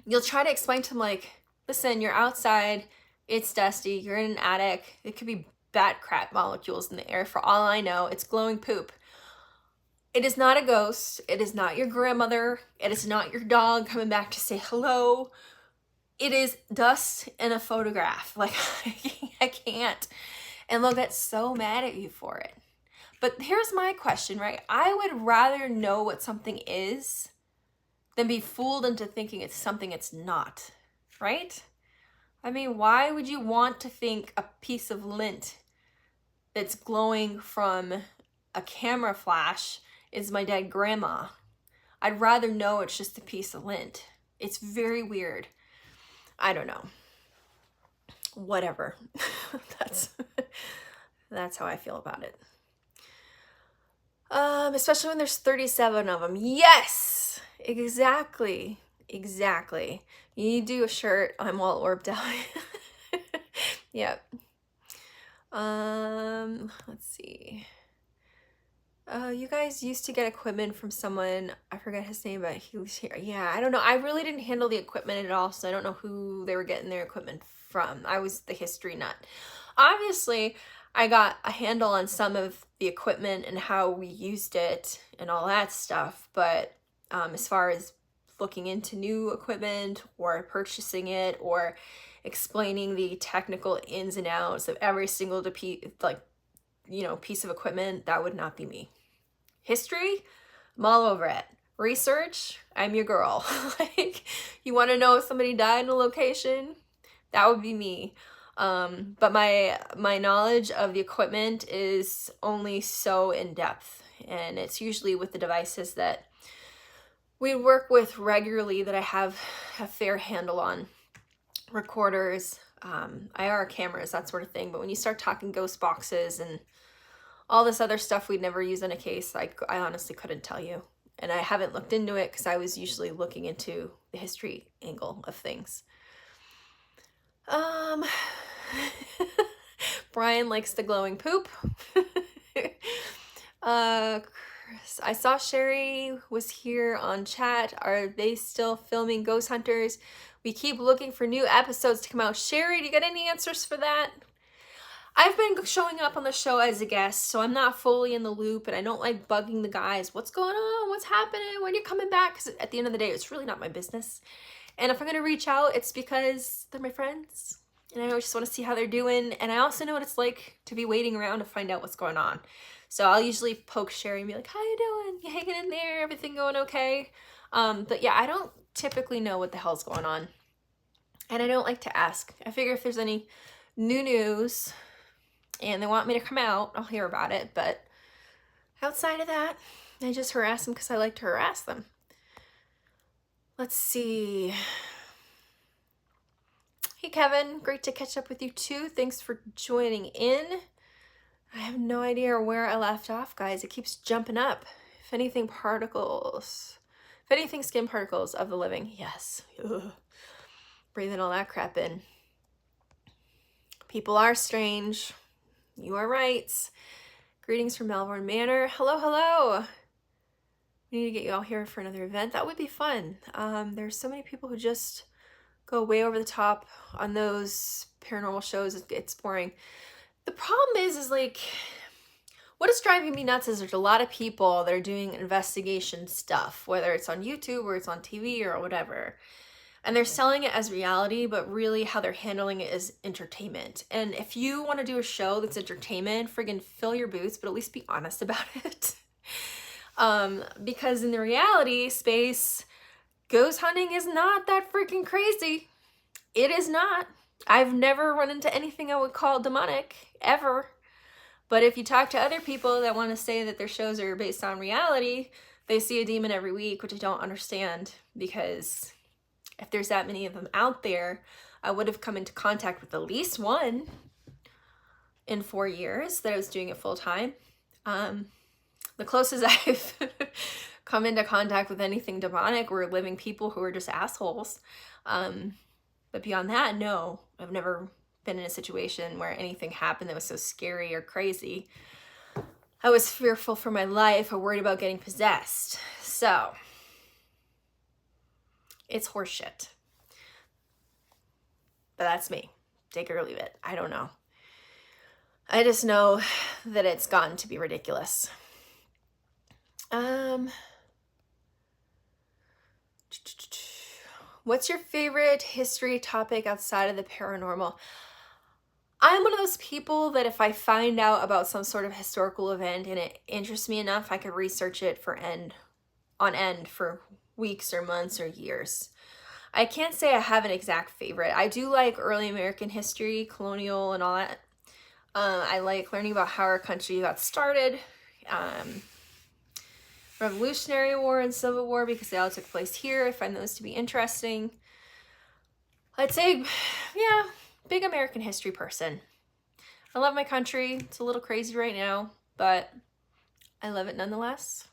You'll try to explain to them like, listen, you're outside, it's dusty, you're in an attic, it could be bat crap molecules in the air. For all I know, it's glowing poop. It is not a ghost. It is not your grandmother. It is not your dog coming back to say hello. It is dust in a photograph. Like, I can't. And they'll get so mad at you for it. But here's my question, right? I would rather know what something is than be fooled into thinking it's something it's not, right? I mean, why would you want to think a piece of lint that's glowing from a camera flash is my dead grandma? I'd rather know it's just a piece of lint. It's very weird. I don't know. Whatever. That's how I feel about it. Especially when there's 37 of them. Yes! Exactly. Exactly. You do a shirt, I'm all orbed out. Yep. Let's see. You guys used to get equipment from someone, I forget his name, but he was here. Yeah, I don't know. I really didn't handle the equipment at all, so I don't know who they were getting their equipment from. I was the history nut. Obviously, I got a handle on some of the equipment and how we used it and all that stuff, but as far as looking into new equipment or purchasing it or explaining the technical ins and outs of every single piece of equipment, that would not be me. History, I'm all over it. Research, I'm your girl. Like, you want to know if somebody died in a location? That would be me. But my knowledge of the equipment is only so in depth, and it's usually with the devices that we work with regularly that I have a fair handle on. Recorders, IR cameras, that sort of thing. But when you start talking ghost boxes and all this other stuff we'd never use in a case, I honestly couldn't tell you. And I haven't looked into it because I was usually looking into the history angle of things. Brian likes the glowing poop. Chris, I saw Sherry was here on chat. Are they still filming Ghost Hunters? We keep looking for new episodes to come out. Sherry, do you get any answers for that? I've been showing up on the show as a guest, so I'm not fully in the loop, and I don't like bugging the guys. What's going on? What's happening? When you're coming back? Because at the end of the day, it's really not my business. And if I'm going to reach out, it's because they're my friends, and I just want to see how they're doing. And I also know what it's like to be waiting around to find out what's going on. So I'll usually poke Sherry and be like, how you doing? You hanging in there? Everything going okay? But yeah, I don't typically know what the hell's going on. And I don't like to ask. I figure if there's any new news and they want me to come out, I'll hear about it. But outside of that, I just harass them because I like to harass them. Let's see. Hey, Kevin. Great to catch up with you, too. Thanks for joining in. I have no idea where I left off, guys. It keeps jumping up. If anything, skin particles of the living. Yes. Ugh. Breathing all that crap in. People are strange. You are right. Greetings from Melbourne Manor. Hello, hello. We need to get you all here for another event. That would be fun. There's so many people who just go way over the top on those paranormal shows. It's boring. The problem is like, what is driving me nuts is there's a lot of people that are doing investigation stuff, whether it's on YouTube or it's on TV or whatever. And they're selling it as reality, but really how they're handling it is entertainment. And if you want to do a show that's entertainment, friggin' fill your boots, but at least be honest about it. Because in the reality space, ghost hunting is not that freaking crazy. It is not. I've never run into anything I would call demonic, ever. But if you talk to other people that want to say that their shows are based on reality, they see a demon every week, which I don't understand, because if there's that many of them out there, I would have come into contact with at least one in 4 years that I was doing it full time. The closest I've come into contact with anything demonic were living people who are just assholes. But beyond that, no, I've never been in a situation where anything happened that was so scary or crazy. I was fearful for my life or worried about getting possessed. So it's horseshit. But that's me. Take it or leave it. I don't know. I just know that it's gotten to be ridiculous. What's your favorite history topic outside of the paranormal? I'm one of those people that if I find out about some sort of historical event and it interests me enough, I could research it on end for weeks or months or years. I can't say I have an exact favorite. I do like early American history, colonial and all that. I like learning about how our country got started. Revolutionary War and Civil War, because they all took place here. I find those to be interesting. I'd say, yeah, big American history person. I love my country. It's a little crazy right now, but I love it nonetheless.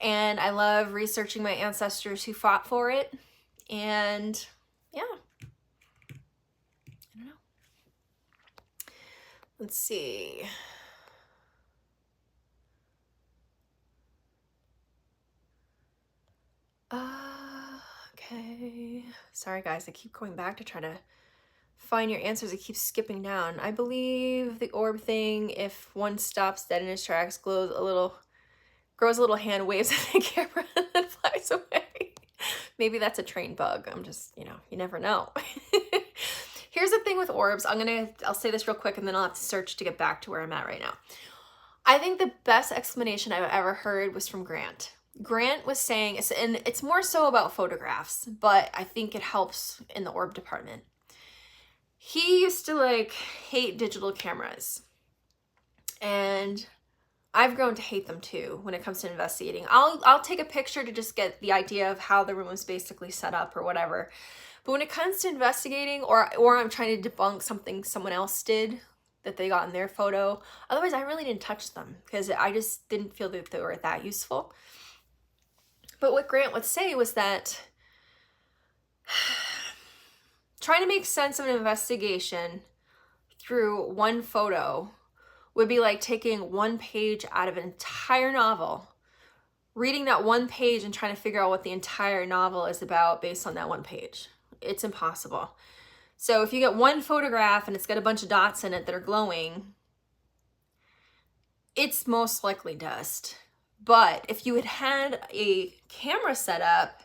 And I love researching my ancestors who fought for it. And yeah, I don't know. Let's see. Okay. Sorry guys, I keep going back to try to find your answers. It keeps skipping down. I believe the orb thing, if one stops dead in his tracks, grows a little hand, waves at the camera, and then flies away. Maybe that's a train bug. I'm just, you never know. Here's the thing with orbs. I'll say this real quick and then I'll have to search to get back to where I'm at right now. I think the best explanation I've ever heard was from Grant. Grant was saying, and it's more so about photographs, but I think it helps in the orb department. He used to hate digital cameras, and I've grown to hate them too when it comes to investigating. I'll take a picture to just get the idea of how the room was basically set up or whatever. But when it comes to investigating or I'm trying to debunk something someone else did that they got in their photo, otherwise I really didn't touch them because I just didn't feel that they were that useful. But what Grant would say was that trying to make sense of an investigation through one photo would be like taking one page out of an entire novel, reading that one page and trying to figure out what the entire novel is about based on that one page. It's impossible. So if you get one photograph and it's got a bunch of dots in it that are glowing, it's most likely dust. But if you had a camera set up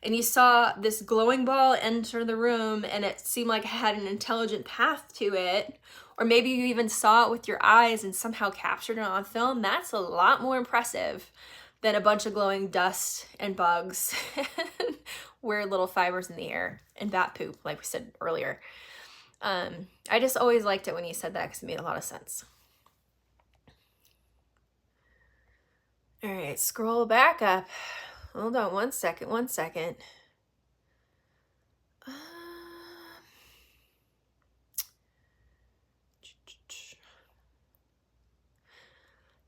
and you saw this glowing ball enter the room and it seemed like it had an intelligent path to it, or maybe you even saw it with your eyes and somehow captured it on film, that's a lot more impressive than a bunch of glowing dust and bugs and weird little fibers in the air and bat poop, like we said earlier. I just always liked it when he said that because it made a lot of sense. All right, scroll back up. Hold on one second.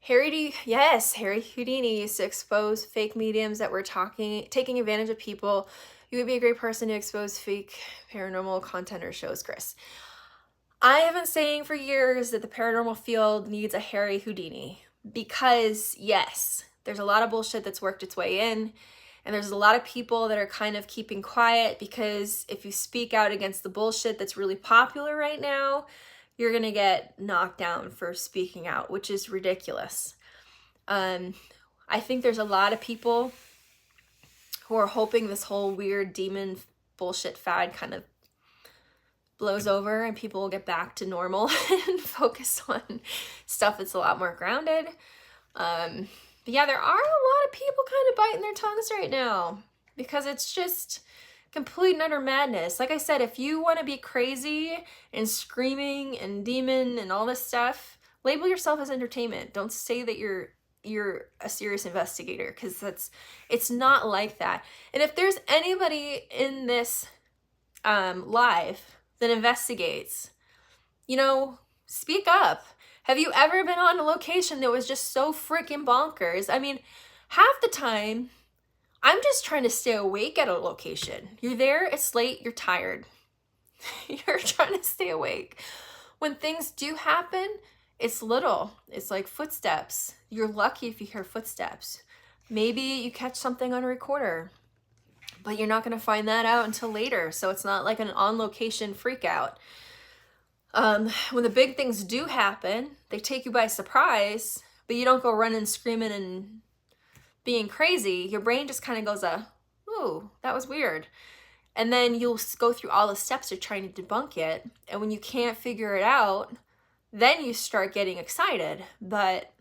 Harry Houdini used to expose fake mediums that were taking advantage of people. You would be a great person to expose fake paranormal content or shows, Chris. I have been saying for years that the paranormal field needs a Harry Houdini because, yes, there's a lot of bullshit that's worked its way in, and there's a lot of people that are kind of keeping quiet because if you speak out against the bullshit that's really popular right now, you're gonna get knocked down for speaking out, which is ridiculous. I think there's a lot of people who are hoping this whole weird demon bullshit fad kind of blows over and people will get back to normal and focus on stuff that's a lot more grounded. But yeah, there are a lot of people kind of biting their tongues right now because it's just complete and utter madness. Like I said, if you want to be crazy and screaming and demon and all this stuff, label yourself as entertainment. Don't say that you're a serious investigator because it's not like that. And if there's anybody in this live that investigates, speak up. Have you ever been on a location that was just so freaking bonkers? I mean, half the time, I'm just trying to stay awake at a location. You're there, it's late, you're tired. You're trying to stay awake. When things do happen, it's little. It's like footsteps. You're lucky if you hear footsteps. Maybe you catch something on a recorder, but you're not going to find that out until later. So it's not like an on-location freak out. When the big things do happen, they take you by surprise, but you don't go running, screaming, and being crazy. Your brain just kind of goes, ooh, that was weird. And then you'll go through all the steps of trying to debunk it. And when you can't figure it out, then you start getting excited. But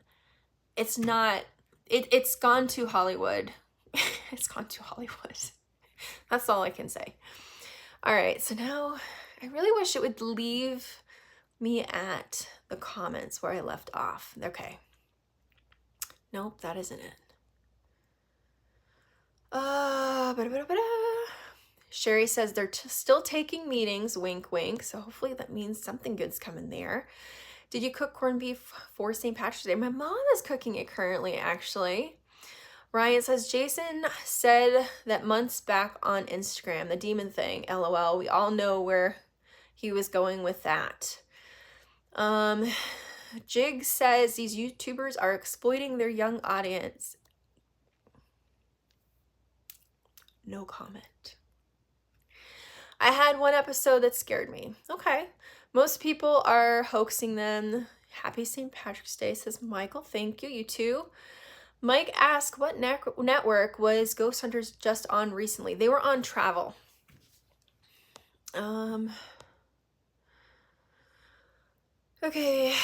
it's not, it's gone to Hollywood. It's gone to Hollywood. That's all I can say. All right, so now I really wish it would leave me at the comments where I left off. Okay. Nope, that isn't it. Sherry says they're still taking meetings, wink, wink. So hopefully that means something good's coming there. Did you cook corned beef for St. Patrick's Day? My mom is cooking it currently, actually. Ryan says, Jason said that months back on Instagram, the demon thing, LOL. We all know where he was going with that. Jig says these YouTubers are exploiting their young audience. No comment. I had one episode that scared me. Okay. Most people are hoaxing them. Happy St. Patrick's Day, says Michael. Thank you. You too. Mike asked, what network was Ghost Hunters just on recently? They were on Travel. Okay.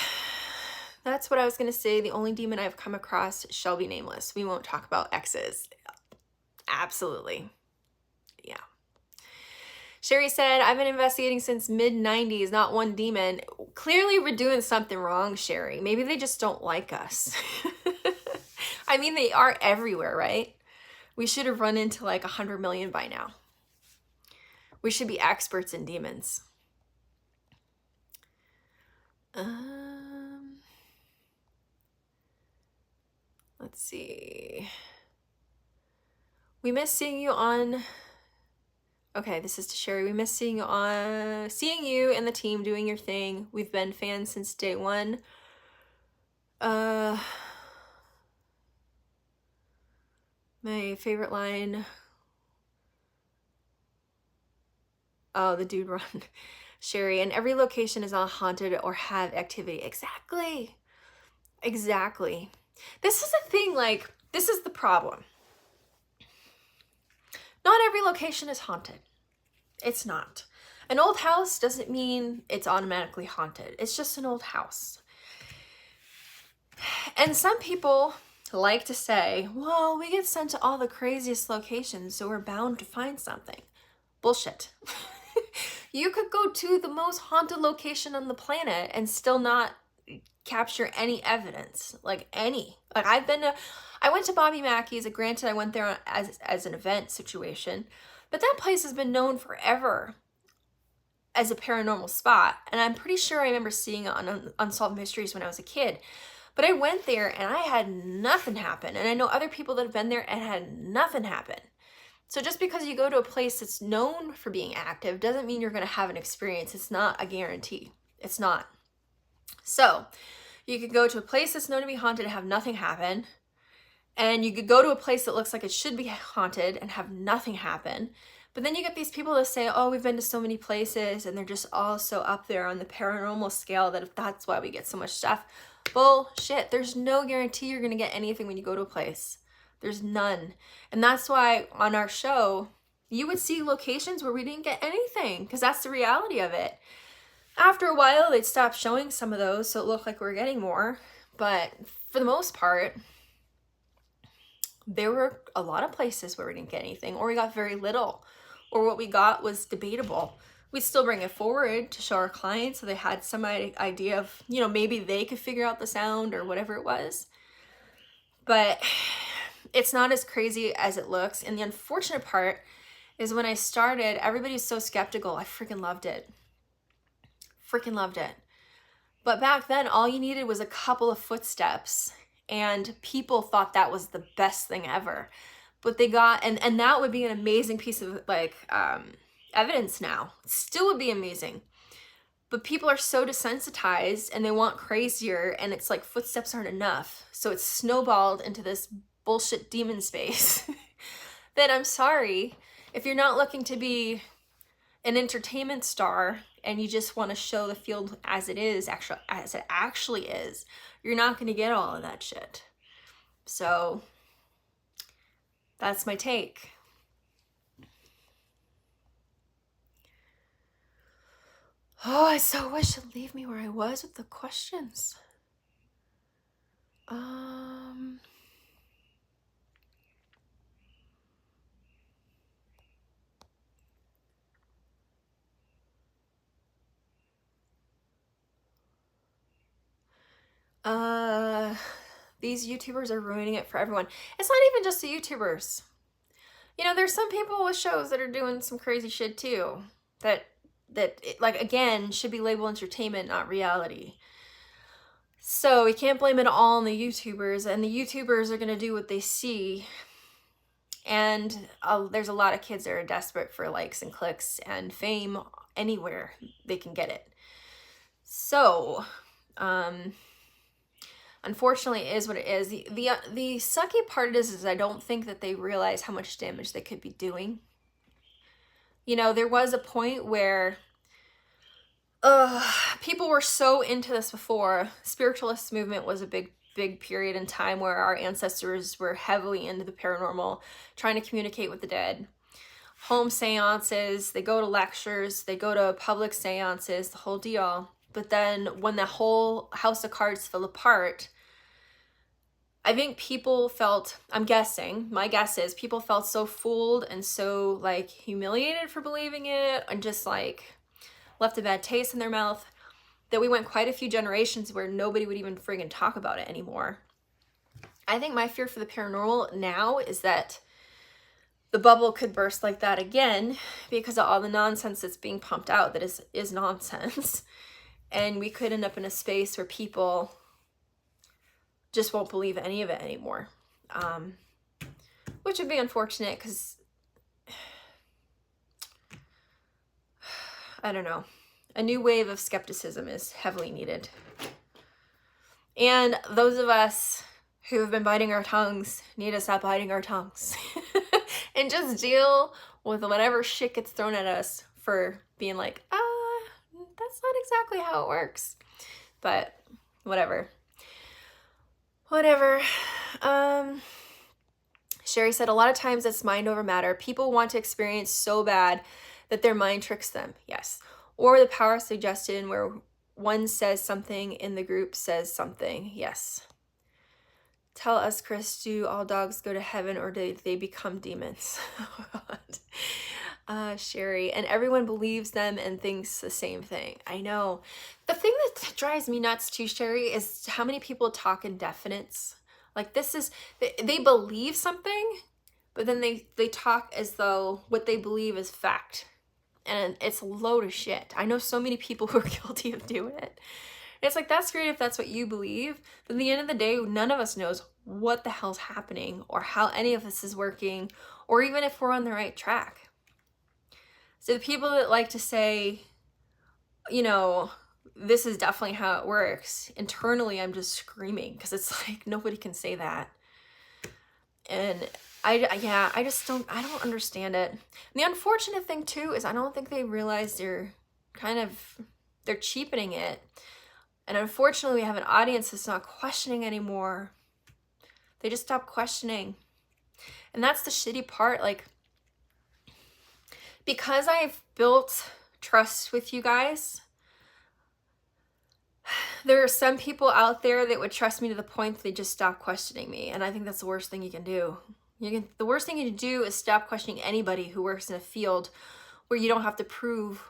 That's what I was going to say. The only demon I've come across shall be nameless. We won't talk about exes. Absolutely. Yeah. Sherry said, I've been investigating since mid-90s, not one demon. Clearly we're doing something wrong, Sherry. Maybe they just don't like us. I mean, they are everywhere, right? We should have run into like 100 million by now. We should be experts in demons. Let's see. We miss seeing you on... Okay, this is to Sherry. We miss seeing you and the team doing your thing. We've been fans since day one. My favorite line. Oh, the dude run. Sherry, and every location is all haunted or have activity. Exactly. Exactly. This is the thing, like, this is the problem. Not every location is haunted. It's not. An old house doesn't mean it's automatically haunted. It's just an old house. And some people like to say, well, we get sent to all the craziest locations, so we're bound to find something. Bullshit. You could go to the most haunted location on the planet and still not capture any evidence, like any. Like I went to Bobby Mackey's. Granted, I went there as an event situation, but that place has been known forever as a paranormal spot, and I'm pretty sure I remember seeing it on Unsolved Mysteries when I was a kid. But I went there and I had nothing happen, and I know other people that have been there and had nothing happen. So just because you go to a place that's known for being active doesn't mean you're going to have an experience. It's not a guarantee. It's not. So you could go to a place that's known to be haunted and have nothing happen. And you could go to a place that looks like it should be haunted and have nothing happen. But then you get these people that say, oh, we've been to so many places and they're just all so up there on the paranormal scale that that's why we get so much stuff. Bullshit. There's no guarantee you're going to get anything when you go to a place. There's none. And that's why on our show, you would see locations where we didn't get anything, because that's the reality of it. After a while, they'd stop showing some of those, so it looked like we were getting more. But for the most part, there were a lot of places where we didn't get anything, or we got very little, or what we got was debatable. We'd still bring it forward to show our clients so they had some idea of, maybe they could figure out the sound or whatever it was. But it's not as crazy as it looks. And the unfortunate part is when I started, everybody was so skeptical. I freaking loved it. Freaking loved it. But back then, all you needed was a couple of footsteps, and people thought that was the best thing ever. But they got, and that would be an amazing piece of evidence now. It still would be amazing. But people are so desensitized and they want crazier, and it's like footsteps aren't enough. So it's snowballed into this bullshit demon space. Then I'm sorry, if you're not looking to be an entertainment star and you just want to show the field as it is, as it actually is, you're not going to get all of that shit. So that's my take. Oh, I so wish it'd leave me where I was with the questions. These YouTubers are ruining it for everyone. It's not even just the YouTubers. You know, there's some people with shows that are doing some crazy shit too. That like, again, should be labeled entertainment, not reality. So we can't blame it all on the YouTubers, and the YouTubers are gonna do what they see. And there's a lot of kids that are desperate for likes and clicks and fame anywhere they can get it. So, unfortunately, it is what it is. The sucky part is I don't think that they realize how much damage they could be doing. You know, there was a point where people were so into this before. Spiritualist movement was a big period in time where our ancestors were heavily into the paranormal, trying to communicate with the dead. Home seances, they go to lectures, they go to public seances, the whole deal. But then when the whole house of cards fell apart, I think people felt, I'm guessing, my guess is people felt so fooled and so like humiliated for believing it, and just like left a bad taste in their mouth, that we went quite a few generations where nobody would even friggin' talk about it anymore. I think my fear for the paranormal now is that the bubble could burst like that again because of all the nonsense that's being pumped out that is nonsense. And we could end up in a space where people just won't believe any of it anymore. Which would be unfortunate because, I don't know, a new wave of skepticism is heavily needed. And those of us who have been biting our tongues need to stop biting our tongues and just deal with whatever shit gets thrown at us for being like, that's not exactly how it works. But whatever. Sherry said, a lot of times it's mind over matter. People want to experience so bad that their mind tricks them. Yes. Or the power of suggestion where one says something in the group says something. Yes. Tell us, Chris, do all dogs go to heaven or do they become demons? Sherry, and everyone believes them and thinks the same thing. I know. The thing that drives me nuts too, Sherry, is how many people talk in definites. Like they believe something, but then they talk as though what they believe is fact. And it's a load of shit. I know so many people who are guilty of doing it. It's like, that's great if that's what you believe, but at the end of the day, none of us knows what the hell's happening or how any of this is working, or even if we're on the right track. So the people that like to say, you know, this is definitely how it works, internally I'm just screaming because it's like, nobody can say that. And I don't understand it. And the unfortunate thing too is I don't think they realize they're cheapening it. And unfortunately, we have an audience that's not questioning anymore. They just stop questioning. And that's the shitty part. Like, because I've built trust with you guys, there are some people out there that would trust me to the point that they just stop questioning me. And I think that's the worst thing you can do. The worst thing you can do is stop questioning anybody who works in a field where you don't have to prove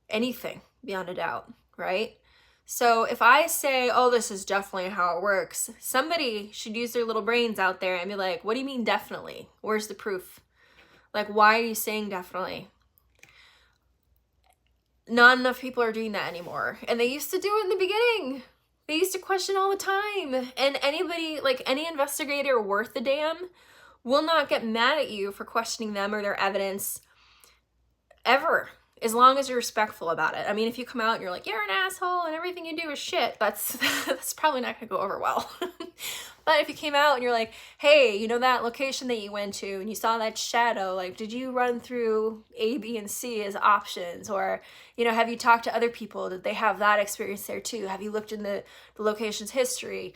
anything beyond a doubt, right? So if I say, oh, this is definitely how it works, somebody should use their little brains out there and be like, what do you mean definitely? Where's the proof? Like, why are you saying definitely? Not enough people are doing that anymore. And they used to do it in the beginning. They used to question all the time. And anybody, like any investigator worth a damn, will not get mad at you for questioning them or their evidence ever, as long as you're respectful about it. I mean, if you come out and you're like, you're an asshole and everything you do is shit, that's probably not gonna go over well. But if you came out and you're like, hey, you know that location that you went to and you saw that shadow, like, did you run through A, B, and C as options? Or, you know, have you talked to other people? Did they have that experience there too? Have you looked in the location's history?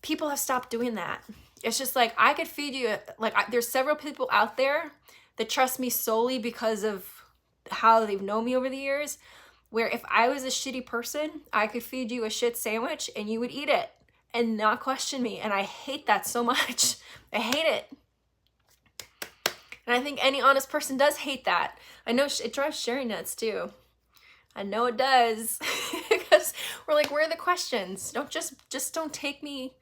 People have stopped doing that. It's just like, I could feed you, there's several people out there that trust me solely because of how they've known me over the years, where if I was a shitty person, I could feed you a shit sandwich and you would eat it and not question me. And I hate that so much. I hate it. And I think any honest person does hate that. I know it drives Sherry nuts too. I know it does. Because we're like, where are the questions? Just don't take me,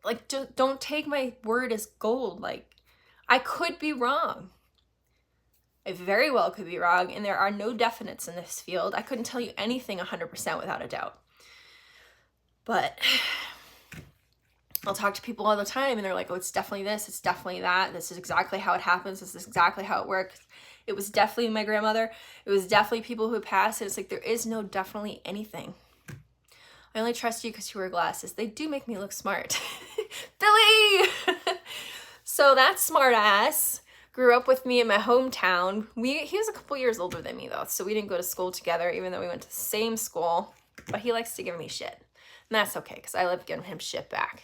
like, don't take my word as gold. Like, I could be wrong. I very well could be wrong, and there are no definites in this field. I couldn't tell you anything 100% without a doubt. But I'll talk to people all the time, and they're like, oh, it's definitely this, it's definitely that. This is exactly how it happens. This is exactly how it works. It was definitely my grandmother. It was definitely people who passed. And it's like, there is no definitely anything. I only trust you because you wear glasses. They do make me look smart. Billy! So that smart ass grew up with me in my hometown. He was a couple years older than me though, so we didn't go to school together, even though we went to the same school. But he likes to give me shit. And that's okay, because I love giving him shit back.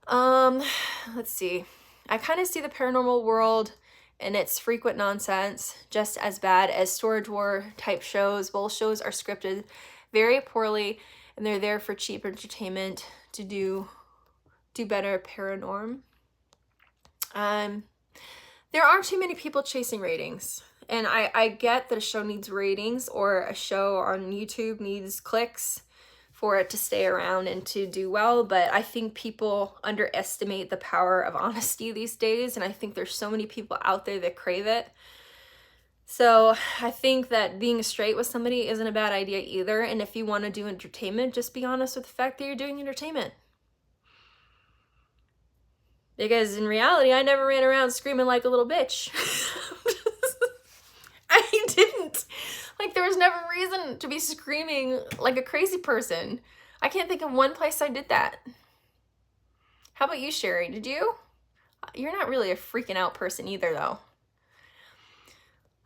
Let's see. I kind of see the paranormal world and its frequent nonsense just as bad as Storage War type shows. Both shows are scripted very poorly, and they're there for cheap entertainment to do better paranorm. There are too many people chasing ratings, and I get that a show needs ratings, or a show on YouTube needs clicks for it to stay around and to do well, but I think people underestimate the power of honesty these days, and I think there's so many people out there that crave it. So I think that being straight with somebody isn't a bad idea either, and if you want to do entertainment, just be honest with the fact that you're doing entertainment. Because in reality, I never ran around screaming like a little bitch. I didn't. Like, there was never reason to be screaming like a crazy person. I can't think of one place I did that. How about you, Sherry? Did you? You're not really a freaking out person either, though.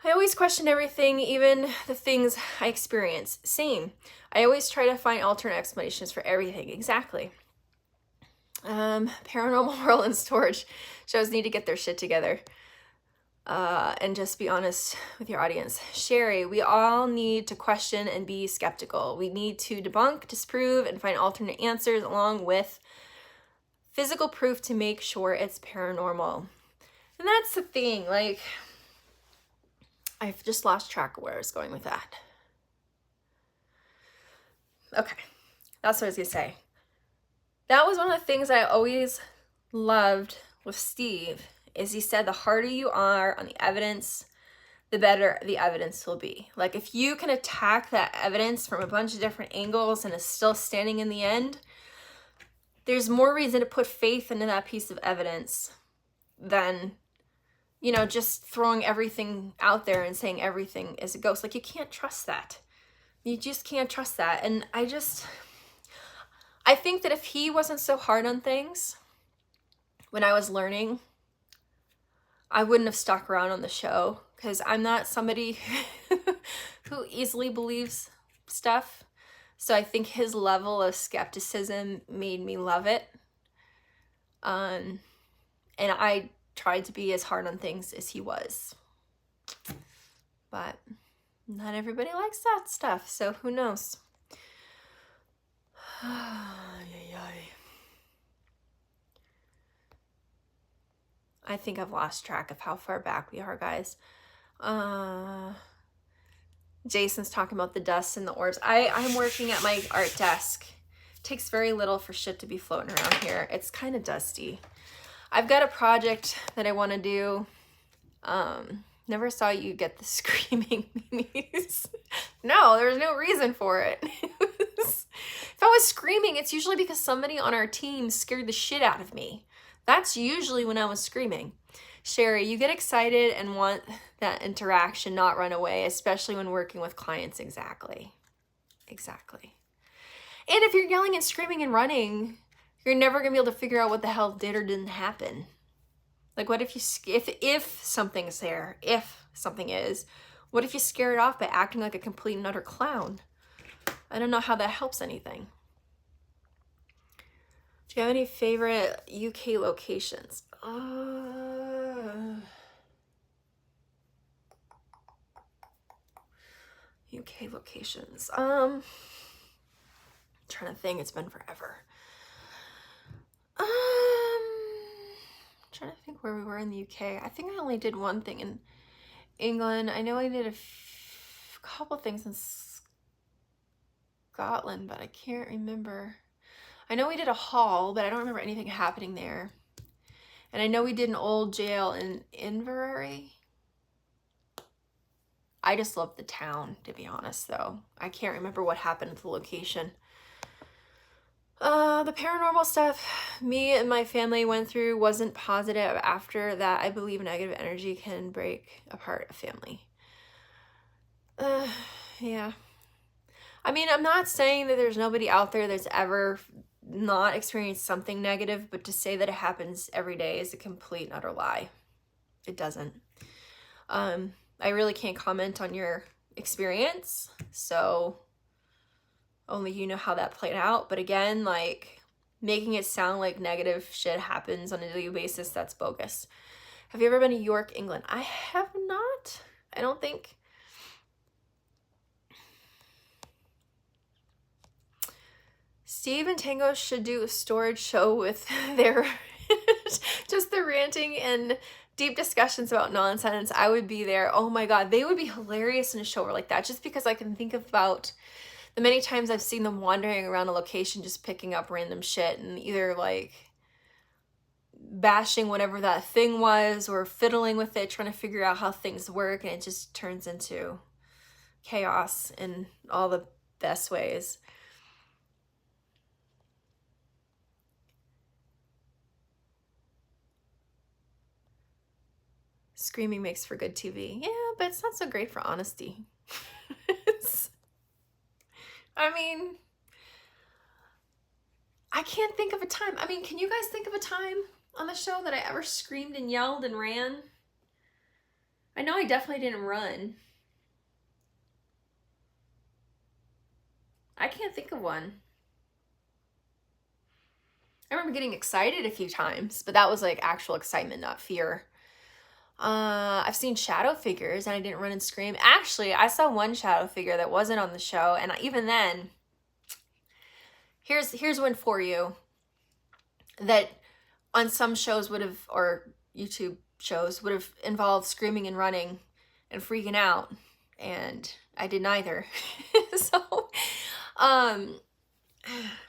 I always question everything, even the things I experience. Same. I always try to find alternate explanations for everything. Exactly. Paranormal World and Storage shows need to get their shit together. And just be honest with your audience. Sherry, we all need to question and be skeptical. We need to debunk, disprove, and find alternate answers along with physical proof to make sure it's paranormal. And that's the thing, like, I've just lost track of where I was going with that. Okay, that's what I was gonna say. That was one of the things I always loved with Steve, is he said the harder you are on the evidence, the better the evidence will be. Like, if you can attack that evidence from a bunch of different angles and it's still standing in the end, there's more reason to put faith into that piece of evidence than, you know, just throwing everything out there and saying everything is a ghost. Like, you can't trust that. You just can't trust that. And I think that if he wasn't so hard on things when I was learning, I wouldn't have stuck around on the show, because I'm not somebody who easily believes stuff. So I think his level of skepticism made me love it. And I tried to be as hard on things as he was. But not everybody likes that stuff, so who knows? I think I've lost track of how far back we are, guys. Jason's talking about the dust and the orbs. I'm working at my art desk. It takes very little for shit to be floating around here. It's kind of dusty. I've got a project that I want to do. Never saw you get the screaming memes. No, there's no reason for it. If I was screaming, it's usually because somebody on our team scared the shit out of me. That's usually when I was screaming. Sherry, you get excited and want that interaction, not run away, especially when working with clients. Exactly. Exactly. And if you're yelling and screaming and running, you're never going to be able to figure out what the hell did or didn't happen. Like, what if if something's there, if something is, what if you scare it off by acting like a complete and utter clown? I don't know how that helps anything. Do you have any favorite UK locations? UK locations. I'm trying to think. It's been forever. Trying to think where we were in the UK. I think I only did one thing in England. I know I did a couple things in Scotland, but I can't remember. I know we did a hall, but I don't remember anything happening there. And I know we did an old jail in Inverary. I just love the town, to be honest, though. I can't remember what happened at the location. The paranormal stuff me and my family went through wasn't positive. After that, I believe negative energy can break apart a family. Yeah. I mean, I'm not saying that there's nobody out there that's ever not experienced something negative, but to say that it happens every day is a complete and utter lie. It doesn't. I really can't comment on your experience, so only you know how that played out. But again, like, making it sound like negative shit happens on a daily basis, that's bogus. Have you ever been to York, England? I have not. I don't think. Steve and Tango should do a storage show with their just the ranting and deep discussions about nonsense. I would be there. Oh my God, they would be hilarious in a show like that, just because I can think about the many times I've seen them wandering around a location just picking up random shit and either like bashing whatever that thing was or fiddling with it, trying to figure out how things work, and it just turns into chaos in all the best ways. Screaming makes for good TV. Yeah, but it's not so great for honesty. I mean, I can't think of a time. I mean, can you guys think of a time on the show that I ever screamed and yelled and ran? I know I definitely didn't run. I can't think of one. I remember getting excited a few times, but that was like actual excitement, not fear. I've seen shadow figures and I didn't run and scream. Actually, I saw one shadow figure that wasn't on the show, and even then, here's one for you that on some shows would have, or YouTube shows would have involved screaming and running and freaking out, and I did neither. So,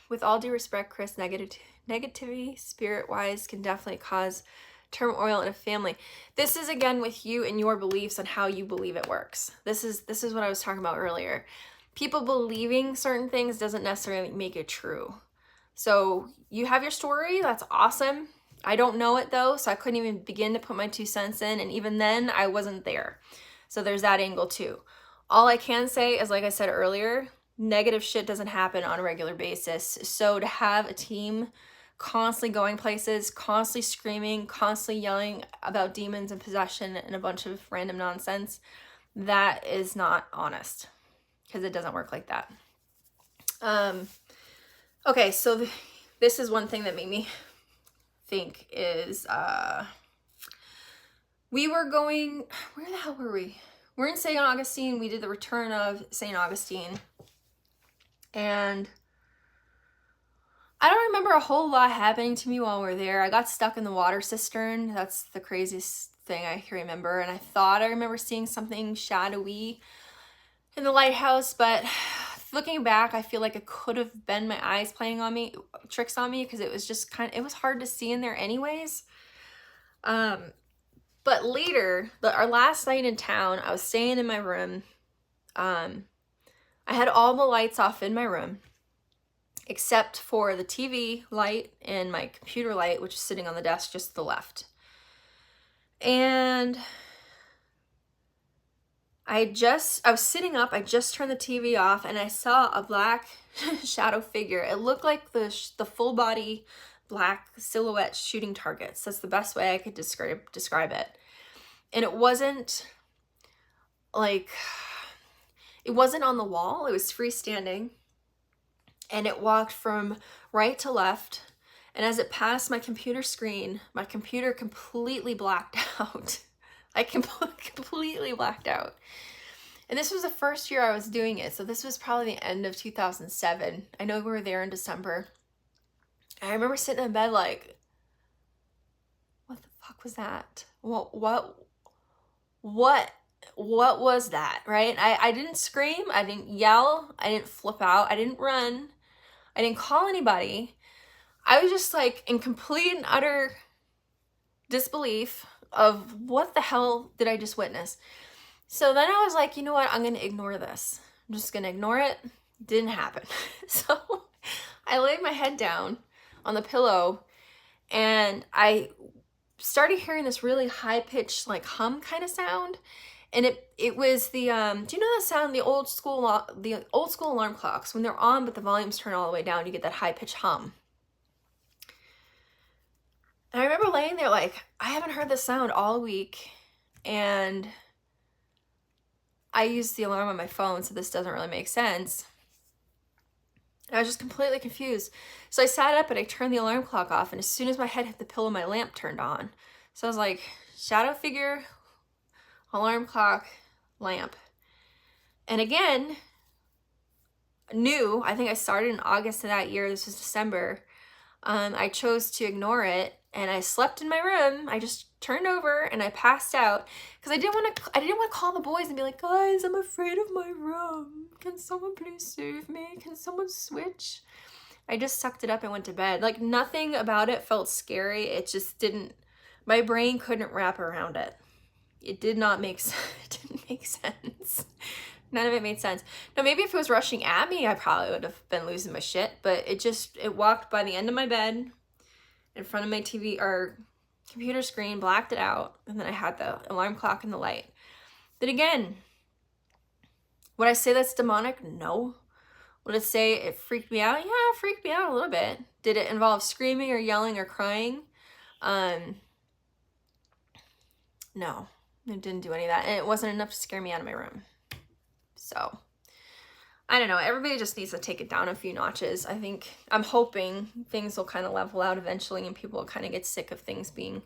with all due respect, Chris, negativity, spirit-wise, can definitely cause turmoil in a family. This is again with you and your beliefs on how you believe it works. This is what I was talking about earlier. People believing certain things doesn't necessarily make it true. So you have your story, that's awesome. I don't know it though, so I couldn't even begin to put my 2 cents in, and even then I wasn't there. So there's that angle too. All I can say is, like I said earlier, negative shit doesn't happen on a regular basis. So to have a team constantly going places, constantly screaming, constantly yelling about demons and possession and a bunch of random nonsense, that is not honest, because it doesn't work like that. Okay, so this is one thing that made me think is, we were going, where the hell were we? We're in St. Augustine. We did the Return of St. Augustine, and I don't remember a whole lot happening to me while we were there. I got stuck in the water cistern. That's the craziest thing I can remember. And I thought I remember seeing something shadowy in the lighthouse, but looking back, I feel like it could have been my eyes playing on me, tricks on me, because it was just it was hard to see in there anyways. But later, our last night in town, I was staying in my room. I had all the lights off in my room, except for the TV light and my computer light, which is sitting on the desk just to the left. And I was sitting up, I just turned the TV off, and I saw a black shadow figure. It looked like the full body black silhouette shooting targets. That's the best way I could describe it. And it wasn't like, it wasn't on the wall, it was freestanding. And it walked from right to left. And as it passed my computer screen, my computer completely blacked out. I completely blacked out. And this was the first year I was doing it. So this was probably the end of 2007. I know we were there in December. And I remember sitting in bed like, what the fuck was that? What was that, right? I didn't scream, I didn't yell, I didn't flip out, I didn't run, I didn't call anybody. I was just like in complete and utter disbelief of what the hell did I just witness? So then I was like, you know what? I'm going to ignore this. I'm just going to ignore it. Didn't happen. So I laid my head down on the pillow and I started hearing this really high-pitched like hum kind of sound. And it was the, do you know that sound, the old school alarm clocks, when they're on but the volume's turned all the way down, you get that high-pitched hum. And I remember laying there like, I haven't heard this sound all week, and I used the alarm on my phone, so this doesn't really make sense. And I was just completely confused. So I sat up and I turned the alarm clock off, and as soon as my head hit the pillow, my lamp turned on. So I was like, shadow figure, alarm clock, lamp. And again, I think I started in August of that year, this was December. I chose to ignore it, and I slept in my room. I just turned over and I passed out because I didn't want to call the boys and be like, guys, I'm afraid of my room. Can someone please save me? Can someone switch? I just sucked it up and went to bed. Like, nothing about it felt scary. It just didn't, my brain couldn't wrap around it. It did not make sense. It didn't make sense. None of it made sense. Now, maybe if it was rushing at me, I probably would have been losing my shit, but it walked by the end of my bed, in front of my TV or computer screen, blacked it out, and then I had the alarm clock and the light. But again, would I say that's demonic? No. Would it say it freaked me out? Yeah, it freaked me out a little bit. Did it involve screaming or yelling or crying? No, it didn't do any of that, and it wasn't enough to scare me out of my room. So, I don't know. Everybody just needs to take it down a few notches. I'm hoping things will kind of level out eventually and people will kind of get sick of things being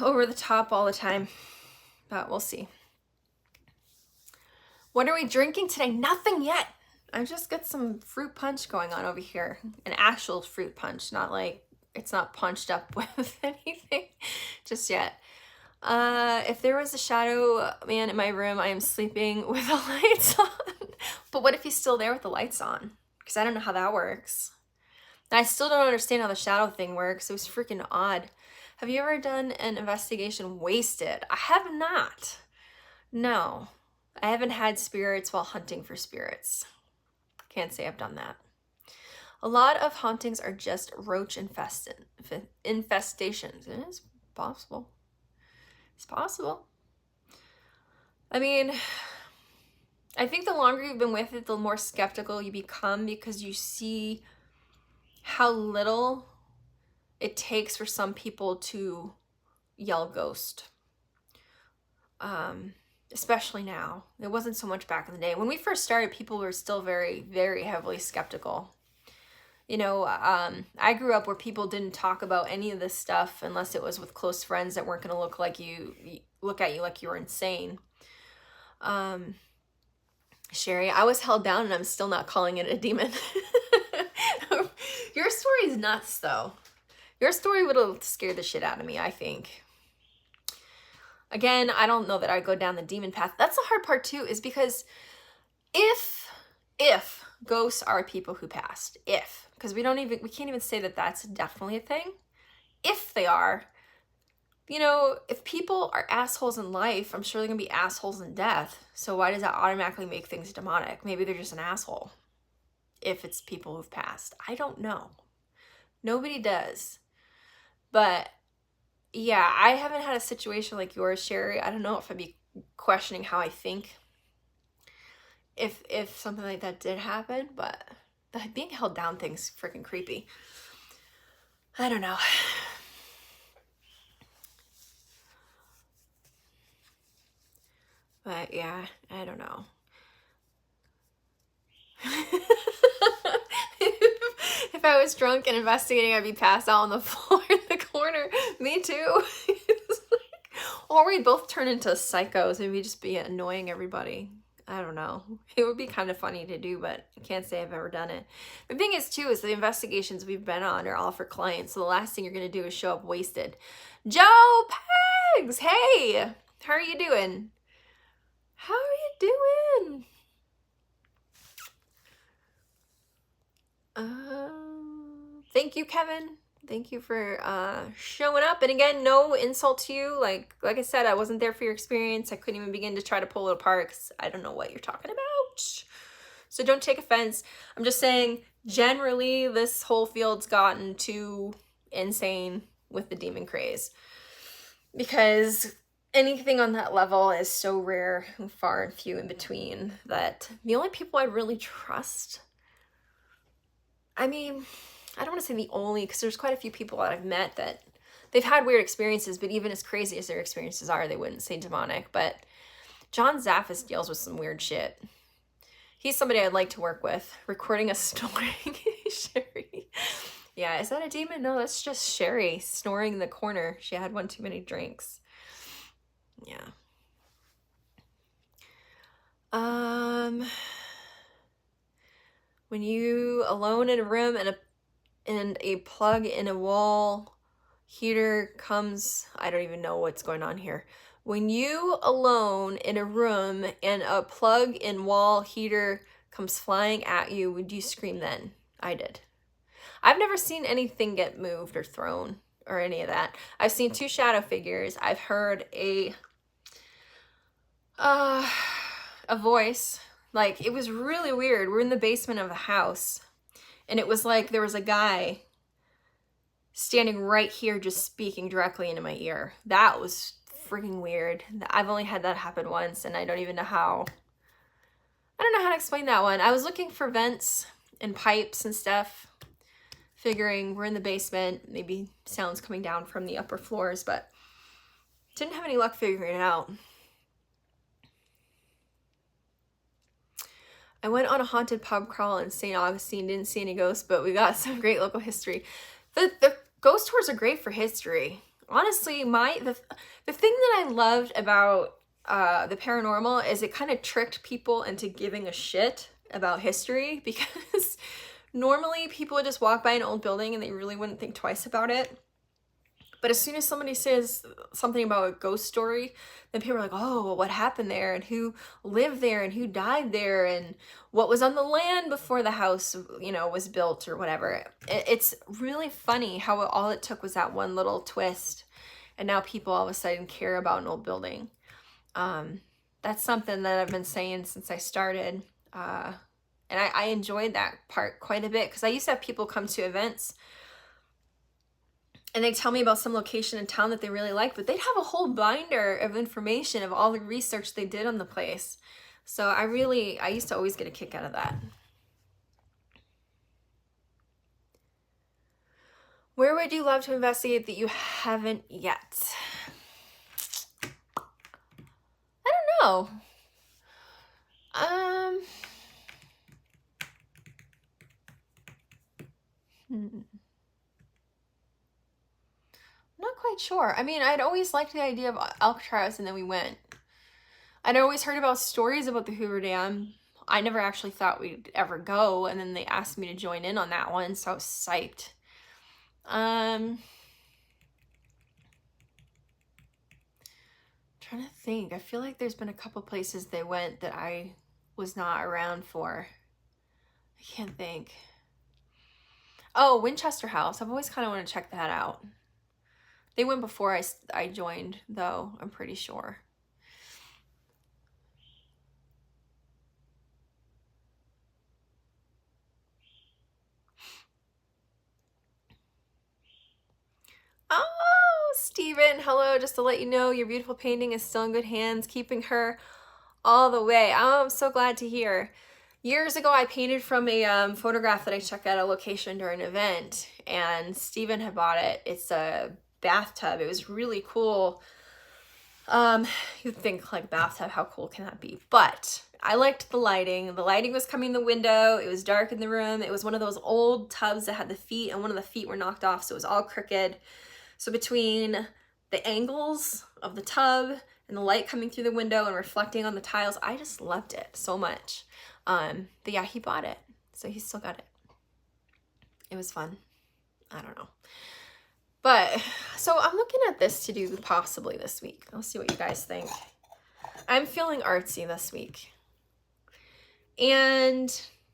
over the top all the time. But we'll see. What are we drinking today? Nothing yet. I just got some fruit punch going on over here. An actual fruit punch, not like it's not punched up with anything just yet. If there was a shadow man in my room, I am sleeping with the lights on. But what if he's still there with the lights on? Because I don't know how that works. And I still don't understand how the shadow thing works. It was freaking odd. Have you ever done an investigation wasted? I have not. No. I haven't had spirits while hunting for spirits. Can't say I've done that. A lot of hauntings are just roach infestations. It is possible. It's possible. I mean, I think the longer you've been with it, the more skeptical you become because you see how little it takes for some people to yell ghost. Especially now. It wasn't so much back in the day. When we first started, people were still very, very heavily skeptical. You know, I grew up where people didn't talk about any of this stuff unless it was with close friends that weren't going to look at you like you were insane. Sherry, I was held down and I'm still not calling it a demon. Your story is nuts, though. Your story would have scared the shit out of me, I think. Again, I don't know that I'd go down the demon path. That's the hard part, too, is because if ghosts are people who passed, because we can't even say that that's definitely a thing. If they are, you know, if people are assholes in life, I'm sure they're gonna be assholes in death. So why does that automatically make things demonic? Maybe they're just an asshole. If it's people who've passed, I don't know. Nobody does. But yeah, I haven't had a situation like yours, Sherry. I don't know if I'd be questioning how I think if something like that did happen, but being held down thing's freaking creepy. I don't know. But yeah, I don't know. If I was drunk and investigating, I'd be passed out on the floor in the corner. Me too. Or we'd both turn into psychos and we'd just be annoying everybody. I don't know. It would be kind of funny to do, but I can't say I've ever done it. The thing is, too, is the investigations we've been on are all for clients. So the last thing you're going to do is show up wasted. Joe Pegs! Hey! How are you doing? How are you doing? Thank you, Kevin. Thank you for showing up. And again, no insult to you. Like I said, I wasn't there for your experience. I couldn't even begin to try to pull it apart because I don't know what you're talking about. So don't take offense. I'm just saying, generally, this whole field's gotten too insane with the demon craze. Because anything on that level is so rare and far and few in between that the only people I really trust, I mean, I don't want to say the only, because there's quite a few people that I've met that they've had weird experiences, but even as crazy as their experiences are, they wouldn't say demonic. But John Zaffis deals with some weird shit. He's somebody I'd like to work with. Recording a snoring Sherry. Yeah, is that a demon? No, that's just Sherry snoring in the corner. She had one too many drinks. Yeah. When you alone in a room and a plug in a wall heater comes, I don't even know what's going on here. When you alone in a room and a plug in wall heater comes flying at you, would you scream then? I did. I've never seen anything get moved or thrown or any of that. I've seen 2 shadow figures. I've heard a voice. Like, it was really weird. We're in the basement of the house, and it was like there was a guy standing right here just speaking directly into my ear. That was freaking weird. I've only had that happen once, and I don't even know how. I don't know how to explain that one. I was looking for vents and pipes and stuff, figuring we're in the basement, maybe sounds coming down from the upper floors, but didn't have any luck figuring it out. I went on a haunted pub crawl in St. Augustine, didn't see any ghosts, but we got some great local history. The ghost tours are great for history. Honestly, the thing that I loved about the paranormal is it kind of tricked people into giving a shit about history, because normally people would just walk by an old building and they really wouldn't think twice about it. But as soon as somebody says something about a ghost story, then people are like, oh, well, what happened there, and who lived there, and who died there, and what was on the land before the house, was built or whatever. It's really funny how all it took was that one little twist, and now people all of a sudden care about an old building. That's something that I've been saying since I started, and I enjoyed that part quite a bit, because I used to have people come to events and they tell me about some location in town that they really like, but they'd have a whole binder of information of all the research they did on the place. So I used to always get a kick out of that. Where would you love to investigate that you haven't yet? I don't know. Not quite sure. I mean, I'd always liked the idea of Alcatraz, and then we went. I'd always heard about stories about the Hoover Dam. I never actually thought we'd ever go, and then they asked me to join in on that one, so I was psyched. Trying to think. I feel like there's been a couple places they went that I was not around for. I can't think. Oh, Winchester House. I've always kind of wanted to check that out. They went before I joined, though, I'm pretty sure. Oh, Steven, hello. Just to let you know, your beautiful painting is still in good hands, keeping her all the way. Oh, I'm so glad to hear. Years ago, I painted from a photograph that I took at a location during an event, and Steven had bought it. It's a bathtub. It was really cool. You'd think, like, bathtub, how cool can that be? But I liked the lighting. The lighting was coming in the window. It was dark in the room. It was one of those old tubs that had the feet, and one of the feet were knocked off, so it was all crooked. So between the angles of the tub and the light coming through the window and reflecting on the tiles, I just loved it so much. But yeah, he bought it, so he's still got it. It was fun. I don't know. But, so I'm looking at this to do possibly this week. I'll see what you guys think. I'm feeling artsy this week. And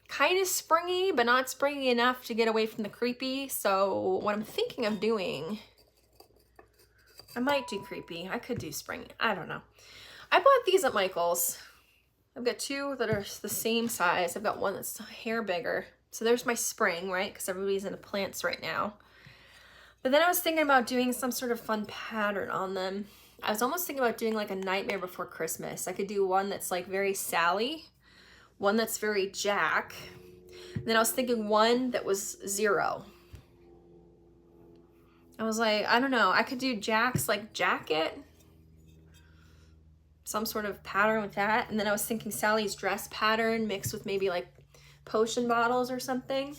kind of springy, but not springy enough to get away from the creepy. So what I'm thinking of doing, I might do creepy. I could do springy. I don't know. I bought these at Michael's. I've got two that are the same size. I've got one that's a hair bigger. So there's my spring, right? Because everybody's into plants right now. But then I was thinking about doing some sort of fun pattern on them. I was almost thinking about doing like a Nightmare Before Christmas. I could do one that's like very Sally, one that's very Jack. And then I was thinking one that was 0. I was like, I don't know. I could do Jack's like jacket. Some sort of pattern with that. And then I was thinking Sally's dress pattern mixed with maybe like potion bottles or something.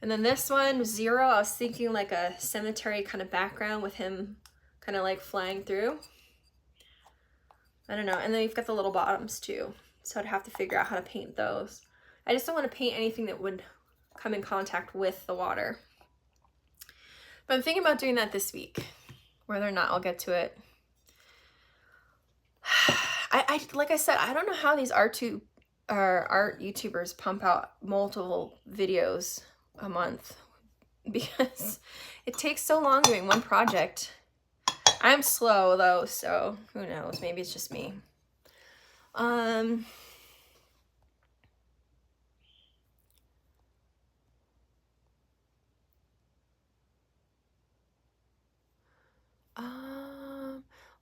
And then this one, 0, I was thinking like a cemetery kind of background with him kind of like flying through. I don't know. And then you've got the little bottoms too. So I'd have to figure out how to paint those. I just don't want to paint anything that would come in contact with the water. But I'm thinking about doing that this week. Whether or not I'll get to it. I like I said, I don't know how these art YouTubers pump out multiple videos a month, because it takes so long doing one project. I'm slow though, so who knows? Maybe it's just me.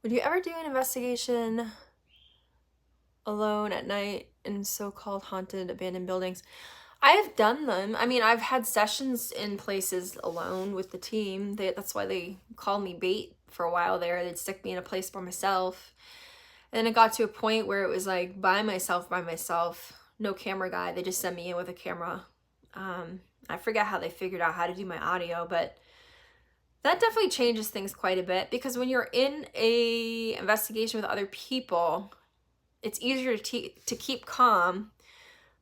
Would you ever do an investigation alone at night in so-called haunted abandoned buildings? I've done them. I mean, I've had sessions in places alone with the team. That's why they called me bait for a while there. They'd stick me in a place by myself. And it got to a point where it was like by myself, no camera guy. They just sent me in with a camera. I forget how they figured out how to do my audio, but that definitely changes things quite a bit, because when you're in a investigation with other people, it's easier to keep calm.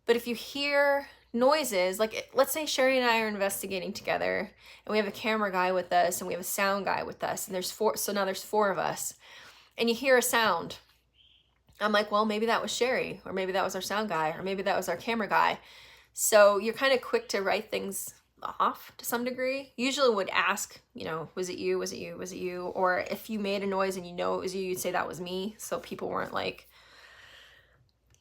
But if you hear noises, like let's say Sherry and I are investigating together and we have a camera guy with us and we have a sound guy with us, and there's 4, so now there's 4 of us, and you hear a sound. I'm like, well, maybe that was Sherry, or maybe that was our sound guy, or maybe that was our camera guy. So you're kind of quick to write things off to some degree. Usually would ask, you know, was it you, was it you, was it you? Or if you made a noise and you know it was you, you'd say that was me, so people weren't like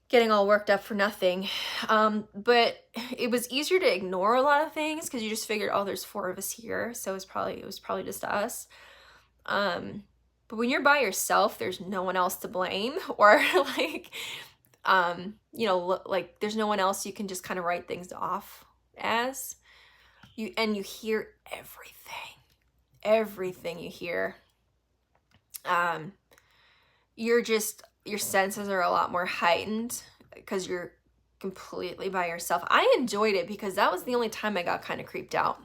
getting all worked up for nothing. But it was easier to ignore a lot of things because you just figured, oh, there's 4 of us here, so it was probably just us. But when you're by yourself, there's no one else to blame, or like, you know, like there's no one else you can just kind of write things off as. And you hear everything you hear. Your senses are a lot more heightened because you're completely by yourself. I enjoyed it because that was the only time I got kind of creeped out.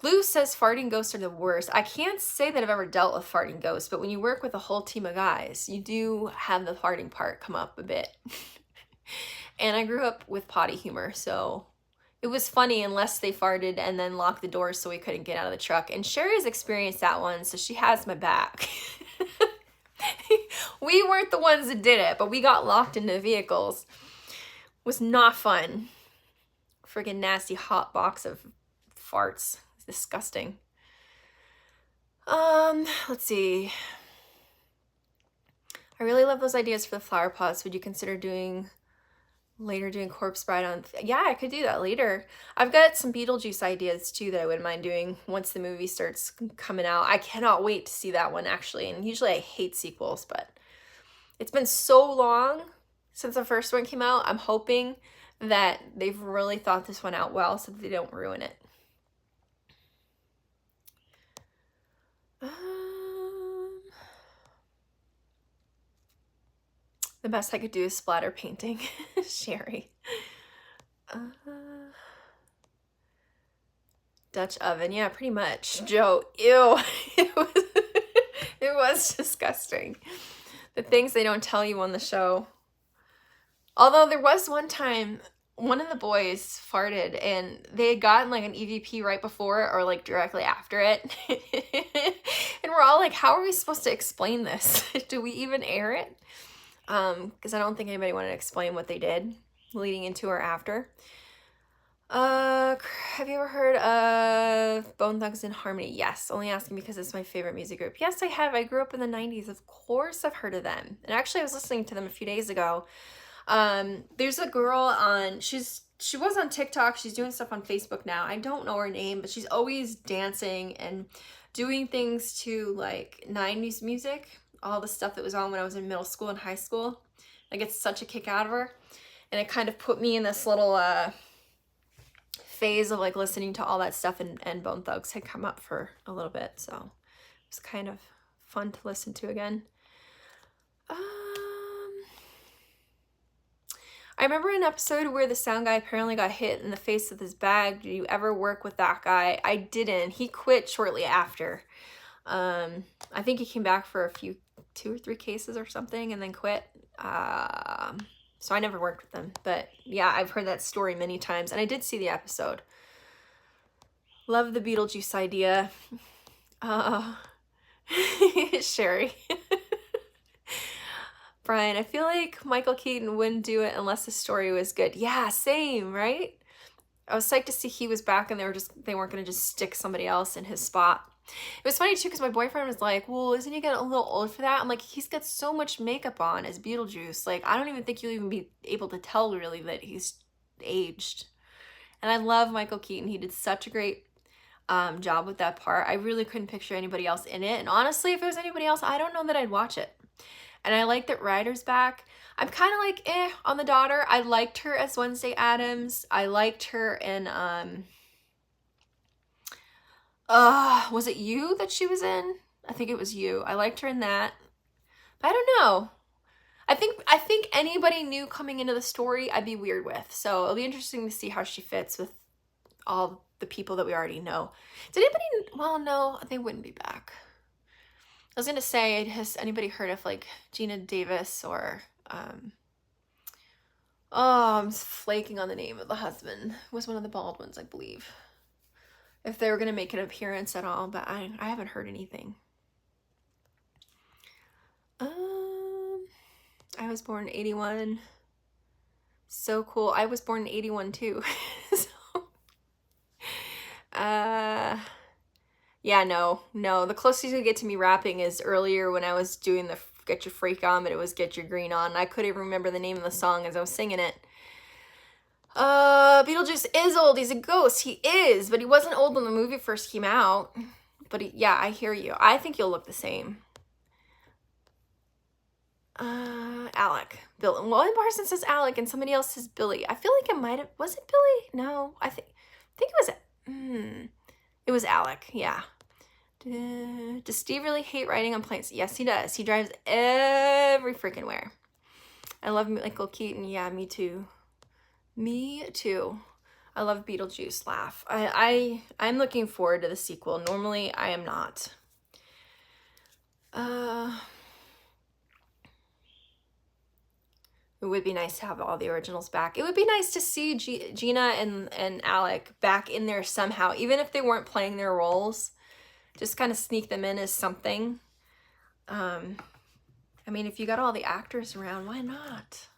Lou says farting ghosts are the worst. I can't say that I've ever dealt with farting ghosts, but when you work with a whole team of guys, you do have the farting part come up a bit. And I grew up with potty humor, so it was funny unless they farted and then locked the doors so we couldn't get out of the truck. And Sherry's experienced that one, so she has my back. We weren't the ones that did it, but we got locked into vehicles. It was not fun. Friggin' nasty hot box of farts. It's disgusting. Let's see. I really love those ideas for the flower pots. Would you consider doing corpse bride on? Yeah, I could do that later. I've got some Beetlejuice ideas too that I wouldn't mind doing once the movie starts coming out. I cannot wait to see that one, actually. And usually I hate sequels, but it's been so long since the first one came out. I'm hoping that they've really thought this one out well so that they don't ruin it. The best I could do is splatter painting. Sherry. Dutch oven. Yeah, pretty much. Joe. Ew. It was disgusting. The things they don't tell you on the show. Although there was one time, one of the boys farted and they had gotten like an EVP right before or like directly after it. And we're all like, how are we supposed to explain this? Do we even air it? Because I don't think anybody wanted to explain what they did. leading into or after. Have you ever heard of Bone Thugs and Harmony? Yes, only asking because it's my favorite music group. Yes, I have. I grew up in the 90s. Of course I've heard of them. And actually I was listening to them a few days ago. There's a girl on, she was on TikTok. She's doing stuff on Facebook now. I don't know her name, but she's always dancing and doing things to like 90s music. All the stuff that was on when I was in middle school and high school. I get such a kick out of her. And it kind of put me in this little, phase of like listening to all that stuff, and Bone Thugs had come up for a little bit, so it was kind of fun to listen to again. I remember an episode where the sound guy apparently got hit in the face with his bag. Did you ever work with that guy? I didn't. He quit shortly after. I think he came back for 2 or 3 cases or something and then quit. So I never worked with them, but yeah, I've heard that story many times, and I did see the episode. Love the Beetlejuice idea. Sherry. Brian, I feel like Michael Keaton wouldn't do it unless the story was good. Yeah, same, right? I was psyched to see he was back and they weren't going to just stick somebody else in his spot. It was funny too because my boyfriend was like, well, isn't he getting a little old for that? I'm like, he's got so much makeup on as Beetlejuice. Like, I don't even think you'll even be able to tell really that he's aged. And I love Michael Keaton. He did such a great job with that part. I really couldn't picture anybody else in it. And honestly, if it was anybody else, I don't know that I'd watch it. And I like that Ryder's back. I'm kind of like, on the daughter. I liked her as Wednesday Addams. I liked her in, was it You that she was in? I think it was You. I liked her in that. But I don't know. I think anybody new coming into the story, I'd be weird with. So it'll be interesting to see how she fits with all the people that we already know. Did anybody, well, no, they wouldn't be back. I was going to say, has anybody heard of like Gina Davis or, I'm flaking on the name of the husband. It was one of the bald ones, I believe. If they were going to make an appearance at all, but I haven't heard anything. I was born in 81. So cool. I was born in 81 too. So, yeah, no. The closest you get to me rapping is earlier when I was doing the Get Your Freak On, but it was Get Your Green On. I couldn't remember the name of the song as I was singing it. Beetlejuice is old. He's a ghost. He is, but he wasn't old when the movie first came out. But yeah, I hear you. I think you'll look the same. Alec. Bill. One person says Alec and somebody else says Billy. I feel like it might have, was it Billy? No, I think it was, it was Alec. Yeah. Does Steve really hate riding on planes? Yes, he does. He drives every freaking where. I love Michael Keaton. Yeah, me too. Me too. I love Beetlejuice laugh. I'm looking forward to the sequel. Normally, I am not. It would be nice to have all the originals back. It would be nice to see Gina and Alec back in there somehow, even if they weren't playing their roles. Just kind of sneak them in as something. I mean, if you got all the actors around, why not?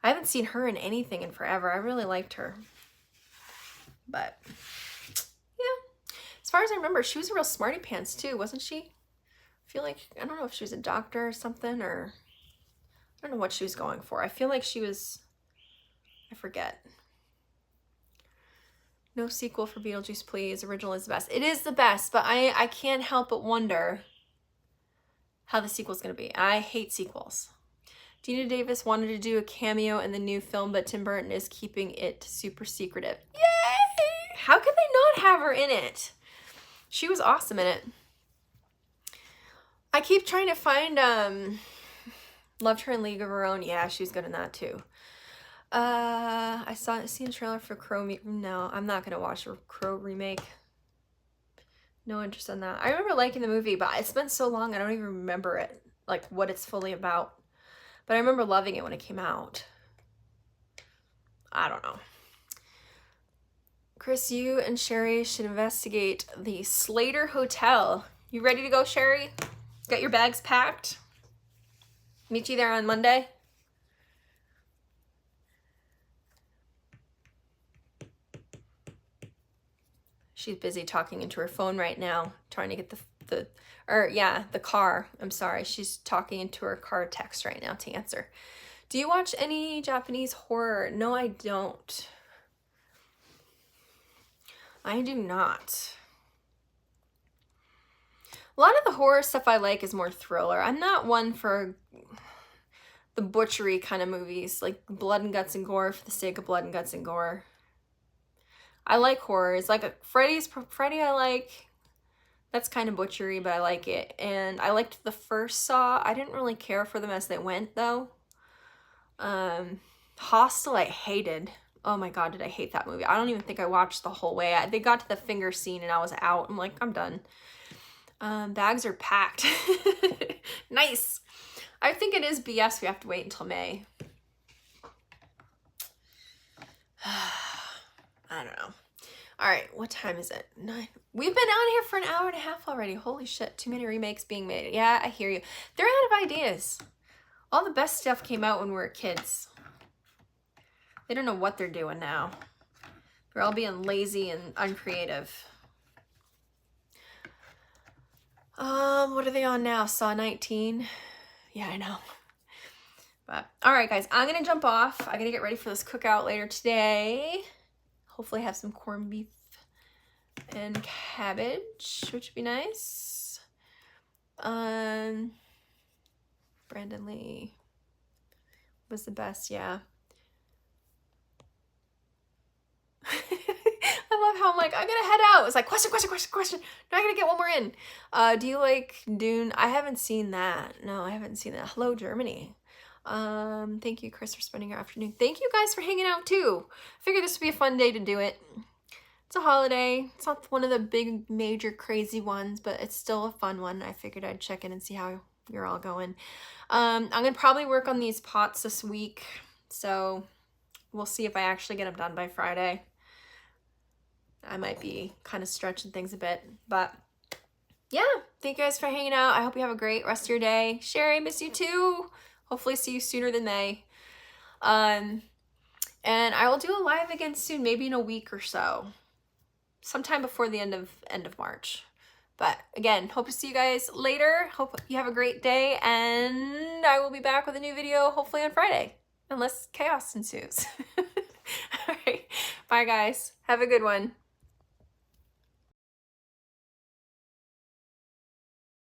I haven't seen her in anything in forever. I really liked her. But, yeah. As far as I remember, she was a real smarty pants too, wasn't she? I feel like, I don't know if she was a doctor or something, or I don't know what she was going for. I feel like she was, I forget. No sequel for Beetlejuice, please. Original is the best. It is the best, but I can't help but wonder how the sequel's going to be. I hate sequels. Gina Davis wanted to do a cameo in the new film, but Tim Burton is keeping it super secretive. Yay! How could they not have her in it? She was awesome in it. I keep trying to find, loved her in League of Her Own. Yeah, she's good in that too. I seen a trailer for Crow. No, I'm not going to watch a Crow remake. No interest in that. I remember liking the movie, but it's been so long I don't even remember it, like what it's fully about. But I remember loving it when it came out. I don't know. Chris, you and Sherry should investigate the Slater Hotel. You ready to go, Sherry? Got your bags packed? Meet you there on Monday? She's busy talking into her phone right now, trying to get the car. I'm sorry. She's talking into her car text right now to answer. Do you watch any Japanese horror? No, I don't. I do not. A lot of the horror stuff I like is more thriller. I'm not one for the butchery kind of movies, like blood and guts and gore for the sake of blood and guts and gore. I like horror. It's like Freddy I like. That's kind of butchery, but I like it. And I liked the first Saw. I didn't really care for them as they went, though. Hostel I hated. Oh my god, did I hate that movie. I don't even think I watched the whole way. They got to the finger scene and I was out. I'm like, I'm done. Bags are packed. Nice. I think it is BS. We have to wait until May. I don't know. All right, what time is it? 9. We've been on here for an hour and a half already. Holy shit, too many remakes being made. Yeah, I hear you. They're out of ideas. All the best stuff came out when we were kids. They don't know what they're doing now. They're all being lazy and uncreative. What are they on now? Saw 19? Yeah, I know. But, all right, guys, I'm going to jump off. I'm going to get ready for this cookout later today. Hopefully have some corned beef and cabbage, which would be nice. Brandon Lee was the best, yeah. I love how I'm like, I'm gonna head out. It's like, question. Now I gotta get one more in. Do you like Dune? I haven't seen that. No, I haven't seen that. Hello, Germany. Thank you, Chris, for spending your afternoon. Thank you guys for hanging out too. I figured this would be a fun day to do it. It's a holiday. It's not one of the big, major, crazy ones, but it's still a fun one. I figured I'd check in and see how you're all going. I'm gonna probably work on these pots this week, so we'll see if I actually get them done by Friday. I might be kind of stretching things a bit, but yeah, thank you guys for hanging out. I hope you have a great rest of your day. Sherry, miss you too. Hopefully see you sooner than May. And I will do a live again soon, maybe in a week or so. Sometime before the end of March. But again, hope to see you guys later. Hope you have a great day, and I will be back with a new video hopefully on Friday, unless chaos ensues. All right, bye guys. Have a good one.